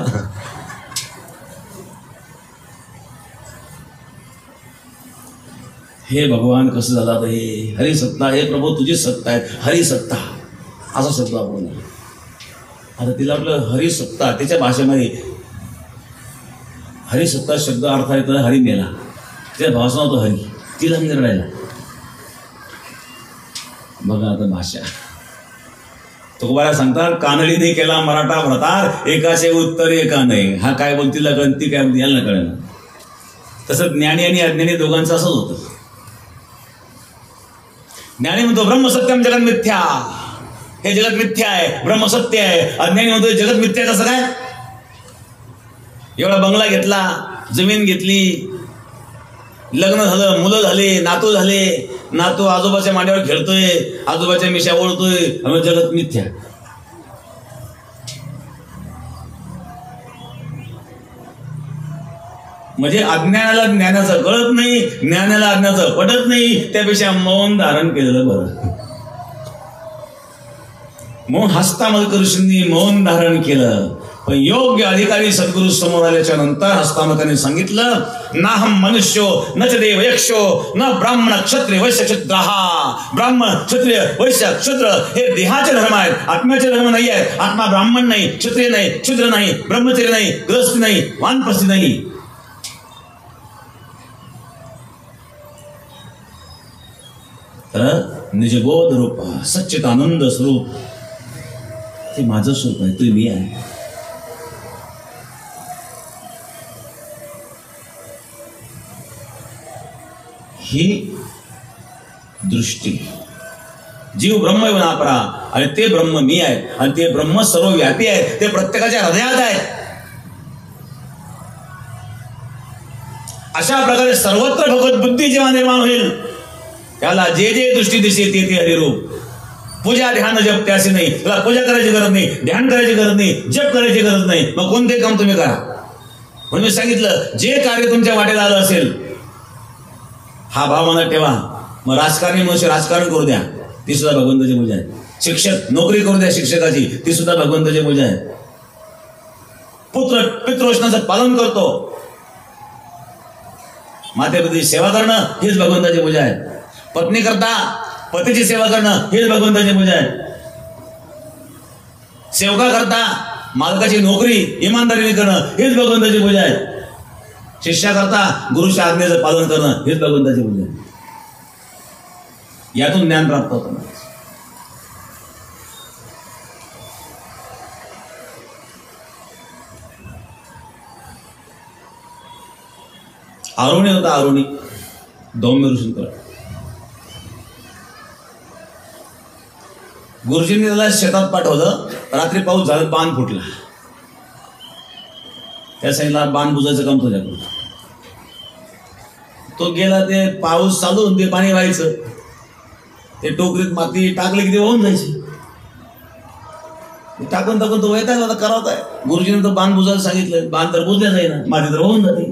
हे भगवान कसं झालं आता? हे हरिसत्ता, हे प्रभू तुझी सत्ता आहे, हरिसत्ता असा शब्द आपण. आता तिला आपलं हरिसत्ता, त्याच्या भाषेमध्ये हरिसत्ता शब्द अर्थ आहे तर हरी मेला, त्या भाषा होतो हरी, तिला रडायला. बघा आता भाषा. तुकोबाला सांगतात, कानडी नाही केला मराठा भ्रतार, एकाचे उत्तर एका नाही. हा काय बोलती कळण, ती काय बोलती याला कळलं. तसं ज्ञानी आणि अज्ञानी दोघांचं असंच होतं. ज्ञानी म्हणतो ब्रह्म सत्यम जगत मिथ्या, हे जगत मिथ्या आहे, ब्रह्म सत्य आहे. अज्ञानी म्हणतो जगत मिथ्या. कसं काय? एवढा बंगला घेतला, जमीन घेतली, लग्न झालं, मुलं झाले, नातू झाले, नातू आजोबाच्या मांड्यावर खेळतोय, आजोबाच्या मिशा ओळतोय, जगत मिथ्या. म्हणजे अज्ञानाला ज्ञानाचं कळत नाही, ज्ञानाला अज्ञानाचं पटत नाही, त्यापेक्षा मौन धारण केलेलं बरं. मौन हस्तामल ऋषींनी मौन धारण केलं. पण योग्य अधिकारी सद्गुरू समोर आल्याच्या नंतर असताना त्यांनी सांगितलं, नाहम मनुष्यो न च देव यक्षो न ब्राह्मण क्षत्रिय वैश्य शूद्रहा. ब्राह्मण क्षत्रिय वैश्य शूद्र हे देहाचे धर्म आहेत, आत्म्याचे धर्म नाही आहेत. आत्मा ब्राह्मण नाही, क्षत्रिय नाही, शूद्र नाही, ब्रह्मचर्य नाही, गृहस्थ नाही, वानप्रस्थी नाही. तर निजबोध रूप सच्चिदानंद स्वरूप ते माझं स्वरूप आहे, ते मी आहे. ही दृष्टी. जीव ब्रह्म विनापरा आणि ते ब्रह्म मी आहे आणि ते ब्रह्म सर्वव्यापी आहे, ते प्रत्येकाच्या हृदयात आहे. अशा प्रकारे सर्वत्र भगवत बुद्धी जेव्हा निर्माण होईल त्याला जे जे दृष्टी दिसेल ते ते हरिरूप. पूजा ध्यान जप त्याशी नाही, त्याला पूजा करायची गरज नाही, ध्यान करायची गरज नाही, जप करायची गरज नाही. मग कोणते काम तुम्ही करा. म्हणून मी सांगितलं, जे कार्य तुमच्या वाटेला आलं असेल हा भाव मनात ठेवा. मग राजकारणी मनुष्य राजकारण करू द्या, ती सुद्धा भगवंताची पूजा आहे. शिक्षक नोकरी करू द्या शिक्षकाची, ती सुद्धा भगवंताची पूजा आहे. पुत्र पितृवचनाचं पालन करतो, मातेप्रती सेवा करणं हीच भगवंताची पूजा आहे. पत्नी करता पतीची सेवा करणं हीच भगवंताची पूजा आहे. सेवका करता मालकाची नोकरी इमानदारीने करणं हीच भगवंताची पूजा आहे. शिष्या करता गुरुच्या आज्ञेचं पालन करणं हेच भगवंताची पूजा आहे. यातून ज्ञान प्राप्त होतं. आरोणी होता, आरोणी दौम्य ऋषींकडे. गुरुजींनी त्याला शेतात पाठवलं. रात्री पाऊस झाला, बांध फुटला. त्या साईडला बांध बुजायचं काम तुझ्याकडून. तो गेला, ते पाऊस चालू ते पाणी व्हायचं, ते टोकरीत माती टाकली की ते वाहून जायची. टाकून टाकून तो वैताग आता करावत आहे. गुरुजीने तो बांध बुजायला सांगितलं, बांध तर बुजल्या जाईना, माती तर वाहून जाते.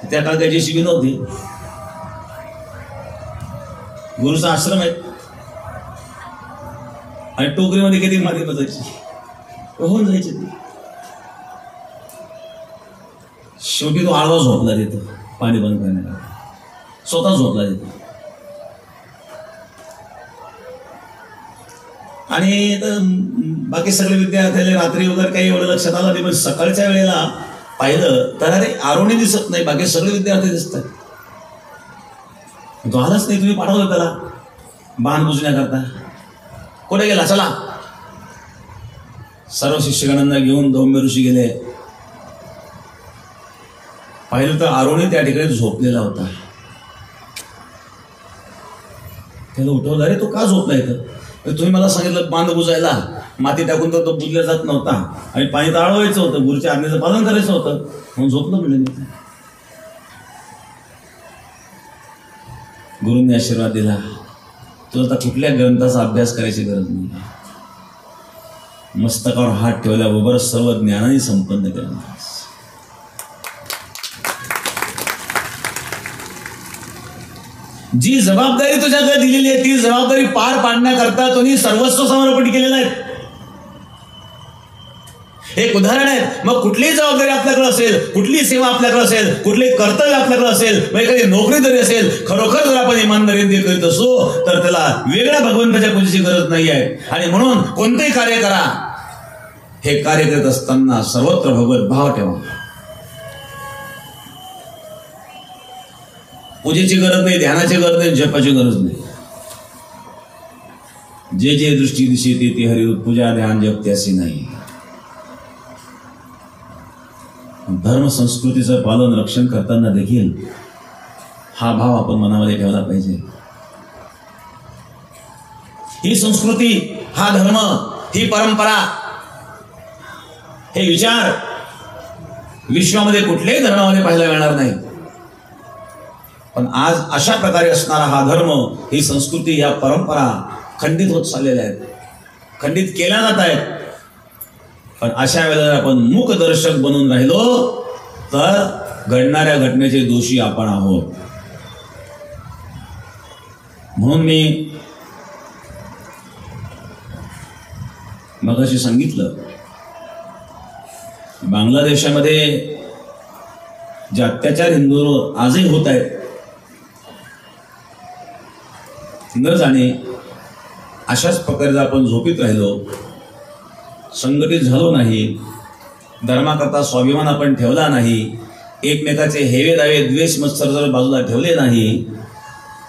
त्या काळात काही जेसीबी नव्हती. गुरुचा आश्रम आहे आणि टोकरीमध्ये किती माती बसायची, होऊन जायची. शेवटी तो आळवा झोपला तिथं पाणी बंद करण्याला, स्वतः झोपला तिथं. आणि बाकी सगळे विद्यार्थ्याला रात्री वगैरे काही एवढं लक्षात आलं नाही, पण सकाळच्या वेळेला पाहिलं तर अरे आरोणी दिसत नाही, बाकी सगळे विद्यार्थी दिसतात. तो आलाच नाही. तुम्ही पाठवलं त्याला बाण बुजण्याकरता. कुठे गेला, चला. सर्व शिष्यगणांना घेऊन दौम्य ऋषी गेले. पाहिलं तर आरोणी त्या ठिकाणी झोपलेला होता. त्याला उठवलं, अरे तो का झोपला इथं? तुम्ही मला सांगितलं बांध बुजायला, माती टाकून तर तो बुजला जात नव्हता आणि पाणी ताळवायचं होतं, गुरुच्या आज्ञेचं पालन करायचं होतं, म्हणून झोपलं म्हणलं. गुरुंनी आशीर्वाद दिला, तुला आता कुठल्या ग्रंथाचा अभ्यास करायची गरज नाही. मस्तकावर हात ठेवल्याबरोबर सर्व ज्ञानाने संपन्न केलं. जी जबाबदारी तुझ्याकडे दिलेली आहे ती जबाबदारी पार पाडण्याकरता तुम्ही सर्वस्व समर्पण केलेलं आहे. एक उदाहरण आहे. मग कुठलीही जबाबदारी आपल्याकडे असेल, कुठली सेवा आपल्याकडे असेल, कुठले कर्तव्य आपल्याकडे असेल, मग एखादी नोकरी जरी असेल, खरोखर जर आपण इमानदारीने करीत असो तर त्याला वेगळ्या भगवंताच्या पूजेची गरज नाही आहे. आणि म्हणून कोणतेही कार्य करा, हे कार्य करत असताना सर्वत्र भगवत भाव ठेवा. पूजेची गरज नाही, ध्यानाची गरज नाही, जपाची गरज नाही. जे जे दृष्टी दिशे ते हरिरूप. पूजा ध्यान जप त्याशी नाही. धर्म संस्कृतीचं पालन रक्षण करताना देखील हा भाव आपण मनामध्ये ठेवला पाहिजे. ही संस्कृती, हा धर्म, ही परंपरा, हे विचार विश्वामध्ये कुठल्याही धर्मामध्ये पाहायला मिळणार नाही. पण आज अशा प्रकारे असणारा हा धर्म, ही संस्कृती, या परंपरा खंडित होत चाललेल्या आहेत, खंडित केल्या जात आहेत. पण अशा वेळेला आपण मूकदर्शक बनून राहिलो तर घडणाऱ्या घटनेचे दोषी आपण आहोत. म्हणून मी मगाशी सांगितलं, बांगलादेशामध्ये जे अत्याचार हिंदूंवर आजही होत आहेत, न जाणे अशाच प्रकारे आपण झोपीत राहिलो, संघटित झालो नाही, धर्माकरता स्वाभिमान आपण ठेवला नाही, एकमेकाचे हेवे दावे द्वेष मत्सर जर बाजूला ठेवले नाही,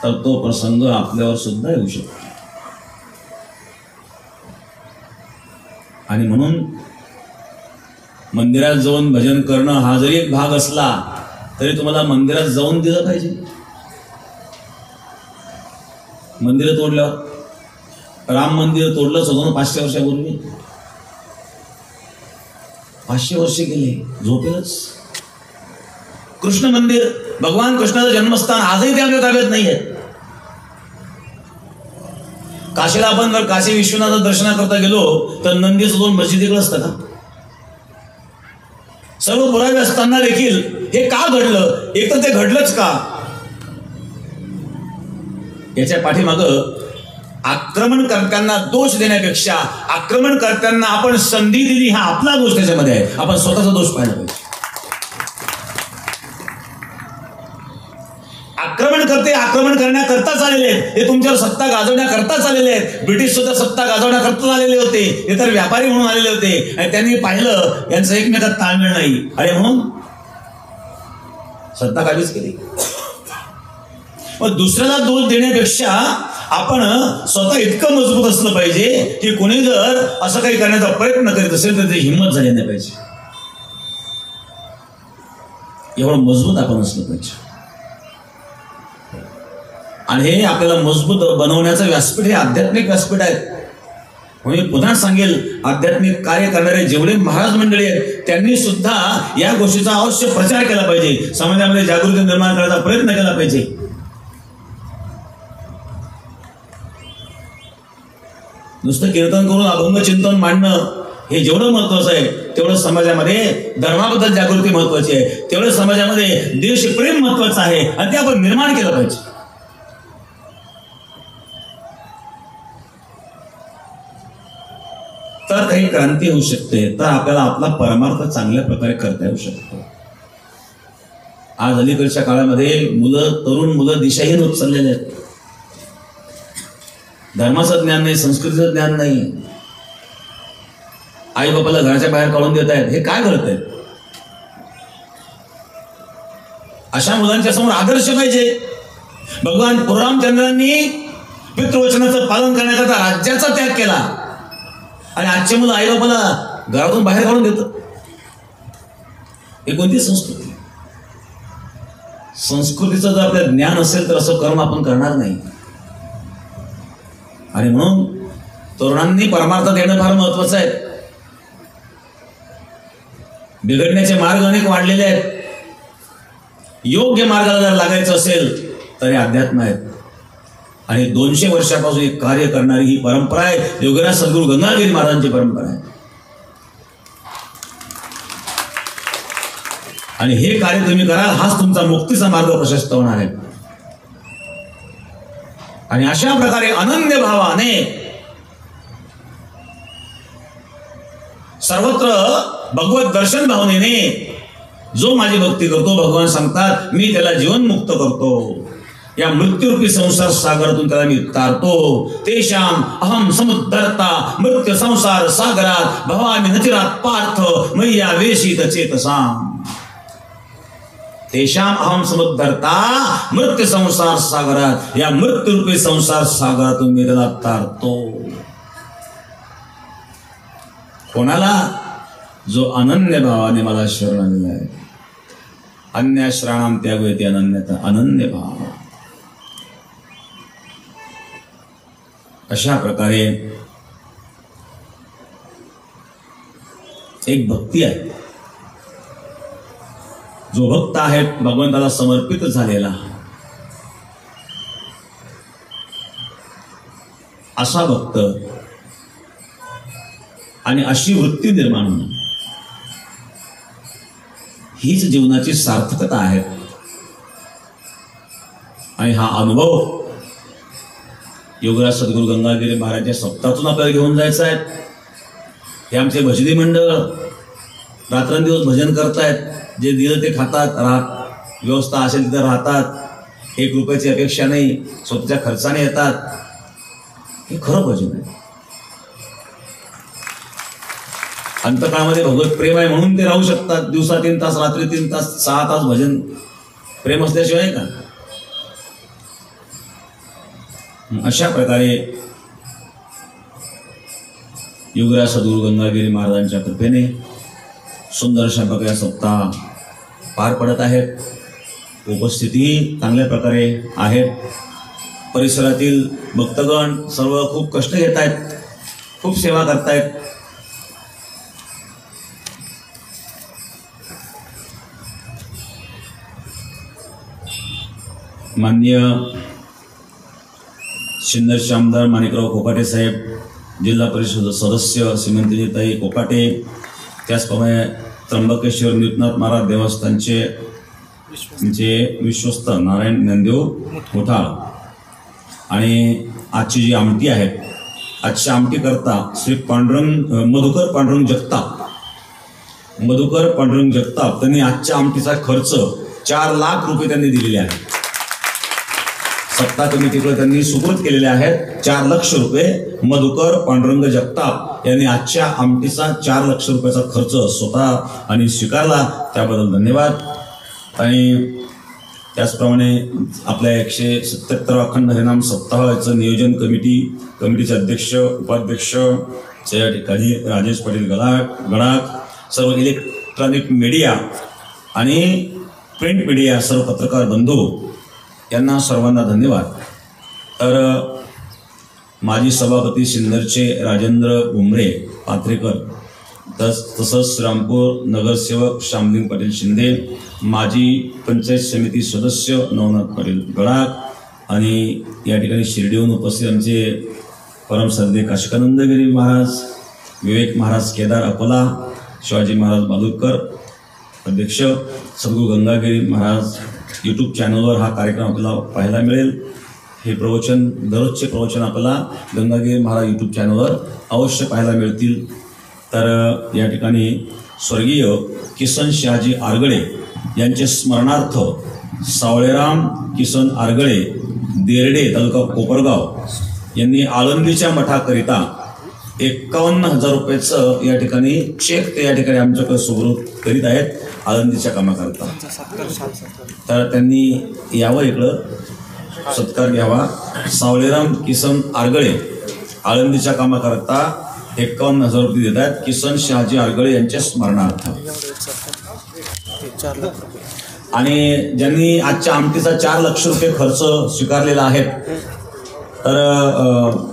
तर तो प्रसंग आपल्यावर सुद्धा येऊ शकतो. आणि म्हणून मंदिरात जाऊन भजन करणं हा जरी एक भाग असला तरी तुम्हाला मंदिरात जाऊन दिलं पाहिजे. मंदिरं तोडल्यावर, राम मंदिर तोडलंच होतं ना 500 वर्षापूर्वी, 500 वर्षे गेले, झोपेलच. कृष्ण मंदिर, भगवान कृष्णाचं जन्मस्थान आजही ते आपल्या ताब्यात नाही आहे. काशीला आपण जर काशी विश्वनाथ दर्शनाकरता गेलो तर नंदीचं 2 मस्जिदीकडे असतं का? सर्व पुरावे असताना देखील हे का घडलं? एक तर ते घडलंच का? याच्या पाठीमागं आक्रमणकर्त्यांना दोष देण्यापेक्षा आक्रमणकर्त्यांना आपण संधी दिली हा आपला दोष त्याच्यामध्ये आहे. आपण स्वतःचा दोष पाहिला पाहिजे. आक्रमणकर्ते आक्रमण करण्याकरताच आलेले आहेत, हे तुमच्यावर सत्ता गाजवण्याकरताच आलेले आहेत. ब्रिटिश सुद्धा सत्ता गाजवण्याकरताच आलेले होते, हे तर व्यापारी म्हणून आलेले होते. आणि त्यांनी पाहिलं यांचं एकमेकात ताळमेळ नाही, अरे म्हणून सत्ता काबीज केली. मग दुसऱ्याला दोष देण्यापेक्षा आपण स्वतः इतकं मजबूत असलं पाहिजे की कोणी जर असं काही करण्याचा प्रयत्न करीत असेल तर त्याची हिंमत झाली नाही पाहिजे. एवढं मजबूत आपण असलं पाहिजे. आणि हे आपल्याला मजबूत बनवण्याचं व्यासपीठ हे आध्यात्मिक व्यासपीठ आहे. म्हणून पुन्हा सांगेल, आध्यात्मिक कार्य करणारे जेवढे महाराज मंडळी आहेत त्यांनी सुद्धा या गोष्टीचा अवश्य प्रचार केला पाहिजे, समाजामध्ये जागृती निर्माण करण्याचा प्रयत्न केला पाहिजे. नुसतं कीर्तन करून अभंग चिंतन मांडणं हे जेवढं महत्वाचं आहे तेवढं समाजामध्ये धर्माबद्दल जागृती महत्वाची आहे, तेवढं समाजामध्ये देशप्रेम महत्वाचं आहे आणि ते आपण निर्माण केलं पाहिजे. तर काही क्रांती होऊ शकते, तर आपल्याला आपला परमार्थ चांगल्या प्रकारे करता येऊ शकतो. आज अलीकडच्या काळामध्ये तरुण मुलं दिशाहीन होत चाललेले आहेत. धर्माचं ज्ञान नाही, संस्कृतीचं ज्ञान नाही, आई बापाला घराच्या बाहेर काढून देत आहेत. हे काय करत आहेत? अशा मुलांच्या समोर आदर्श पाहिजे. भगवान पुरामचंद्रांनी पितृवचनाचं पालन करण्याकरता राज्याचा त्याग केला आणि आजचे मुलं आई बापाला घरातून बाहेर काढून देतात. हे कोणती संस्कृती? संस्कृतीचं जर आपल्याला ज्ञान असेल तर असं कर्म आपण करणार नाही. आणि म्हणून तरुणांनी परमार्थ देणं फार महत्वाचं आहे. बिघडण्याचे मार्ग अनेक वाढलेले आहेत. योग्य मार्गाला जर लागायचं असेल तर हे अध्यात्म आहेत. आणि 200 वर्षापासून एक कार्य करणारी ही परंपरा आहे, योगीराज सद्गुरू गंगागिरी महाराजांची परंपरा आहे. आणि हे कार्य तुम्ही कराल, हाच तुमचा मुक्तीचा मार्ग प्रशस्त होणार आहे. आणि अशा प्रकारे अनन्य भावाने सर्वत्र भगवत दर्शन भावनेने जो माझी भक्ती करतो, भगवान सांगतात मी त्याला जीवनमुक्त करतो. या मृत्यूरूपी संसार सागरातून त्याला मी तारतो. तेषाम अहम समुद्धरता मृत्यू संसार सागरात भवामी नचिरात पार्थ मय्या वेशित चेतसाम. तेषाम अहम समुद्धरता मृत्यू संसार सागरात, या मृत्यूरूपी संसार सागरातून मी त्याला तारतो. कोणाला? जो अनन्य भावाने मला शरण आलेला आहे. अन्याश्रणाम त्यागयते अनन्यता, अनन्य भाव. अशा प्रकारे एक भक्ती आहे. जो भक्त आहे भगवंताला समर्पित झालेला, असा भक्त आणि अशी वृत्ती निर्माण होणं हीच जीवनाची सार्थकता आहे. आणि हा अनुभव योगीराज सद्गुरू गंगागिरी महाराजांच्या सप्ताहातून आपल्याला घेऊन जायचा आहे. हे आमचे भजनी मंडळ रात्रंदिवस भजन करतायत, जे दिलं ते खातात, व्यवस्था असेल तिथं राहतात, 1 रुपयाची अपेक्षा नाही, स्वतःच्या खर्चाने येतात. हे खरं भजन आहे. अंतकाळामध्ये भगवत प्रेम आहे म्हणून ते राहू शकतात. दिवसा 3 तास, रात्री 3 तास, 6 तास भजन. प्रेम असल्याशिवाय का? अशा प्रकारे युगराज सद्गुरू गंगागिरी महाराजांच्या कृपेने सुंदर अशा प्रकारे सप्ताह पार पडत आहेत. उपस्थितीही चांगल्या प्रकारे आहेत. परिसरातील भक्तगण सर्व खूप कष्ट घेत आहेत, खूप सेवा करतायत. माननीय सिन्नरचे आमदार माणिकराव कोकाटे साहेब, जिल्हा परिषद सदस्य श्रीमंतीताई कोकाटे, त्याचप्रमाणे त्र्यंबकेश्वर निवृत्तनाथ महाराज देवस्थानचे विश्वस्त नारायण ज्ञानदेव मोठाळ, आणि आजची जी आमटी आहे, आजच्या आमटीकरता श्री मधुकर पांडुरंग जगताप त्यांनी आजच्या आमटीचा खर्च 4 लाख रुपये त्यांनी दिलेले आहेत. सत्ता कमिटीकडे त्यांनी सुपूर्द केलेले आहेत 4 लक्ष रुपये. मधुकर पांडुरंग जगताप यांनी आजच्या आमटीचा 4 लक्ष रुपयाचा खर्च स्वतः आणि स्वीकारला, त्याबद्दल धन्यवाद. आणि त्याचप्रमाणे आपल्या 177 अखंड हरिनाम सप्ताहाचं नियोजन कमिटीचे अध्यक्ष, उपाध्यक्ष या ठिकाणी राजेश पाटील गडाख, सर्व इलेक्ट्रॉनिक मीडिया आणि प्रिंट मीडिया, सर्व पत्रकार बंधू यांना सर्वांना धन्यवाद. तर माजी सभापती सिन्नरचे राजेंद्र भुमरे पात्रेकर, तसंच श्रीरामपूर नगरसेवक श्यामलिंग पाटील शिंदे, माजी पंचायत समिती सदस्य नवनाथ पाटील गडाख, आणि या ठिकाणी शिर्डीहून उपस्थित आमचे परमश्रद्धेय काशिकानंदगिरी महाराज, विवेक महाराज केदार अकोला, शिवाजी महाराज बालुरकर अध्यक्ष, सद्गुरू गंगागिरी महाराज यूट्यूब चॅनलवर हा कार्यक्रम आपल्याला पाहायला मिळेल. हे प्रवचन, दररोजचे प्रवचन आपल्याला गंगागिरी महाराज यूट्यूब चॅनलवर अवश्य पाहायला मिळतील. तर या ठिकाणी स्वर्गीय किसन शहाजी आरगळे यांचे स्मरणार्थ सावळेराम किसन आरगळे, देरडे, तालुका कोपरगाव यांनी आळंदीच्या मठाकरिता 51,000 रुपयाचं या ठिकाणी चेक ते या ठिकाणी आमच्याकडे सुपूर्द करीत आहेत आळंदीच्या कामाकरता. तर त्यांनी यावं, इकडं सत्कार घ्यावा. सावळेराम किसन आरगळे आळंदीच्या कामाकरता 51,000 रुपये देत आहेत किसन शहाजी आरगळे यांच्या स्मरणार्थ. आणि ज्यांनी आजच्या आमटीचा 4 लक्ष रुपये खर्च स्वीकारलेला आहे, तर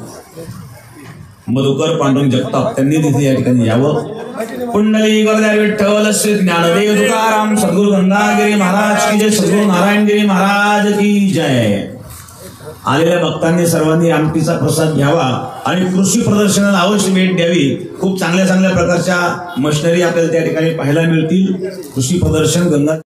मधुकर पांडुरंग जगताप त्यांनी तिथे या ठिकाणी यावं. कुंडली गोरद्या विठ्ठल श्री ज्ञानदेव तुकाराम सद्गुरू गंगागिरी महाराज की जय, सद्गुरू नारायणगिरी महाराज की जय. आलेल्या भक्तांनी सर्वांनी आमटीचा प्रसाद घ्यावा आणि कृषी प्रदर्शनाला अवश्य भेट द्यावी. खूप चांगल्या प्रकारच्या मशिनरी आपल्याला त्या ठिकाणी पाहायला मिळतील. कृषी प्रदर्शन गंगा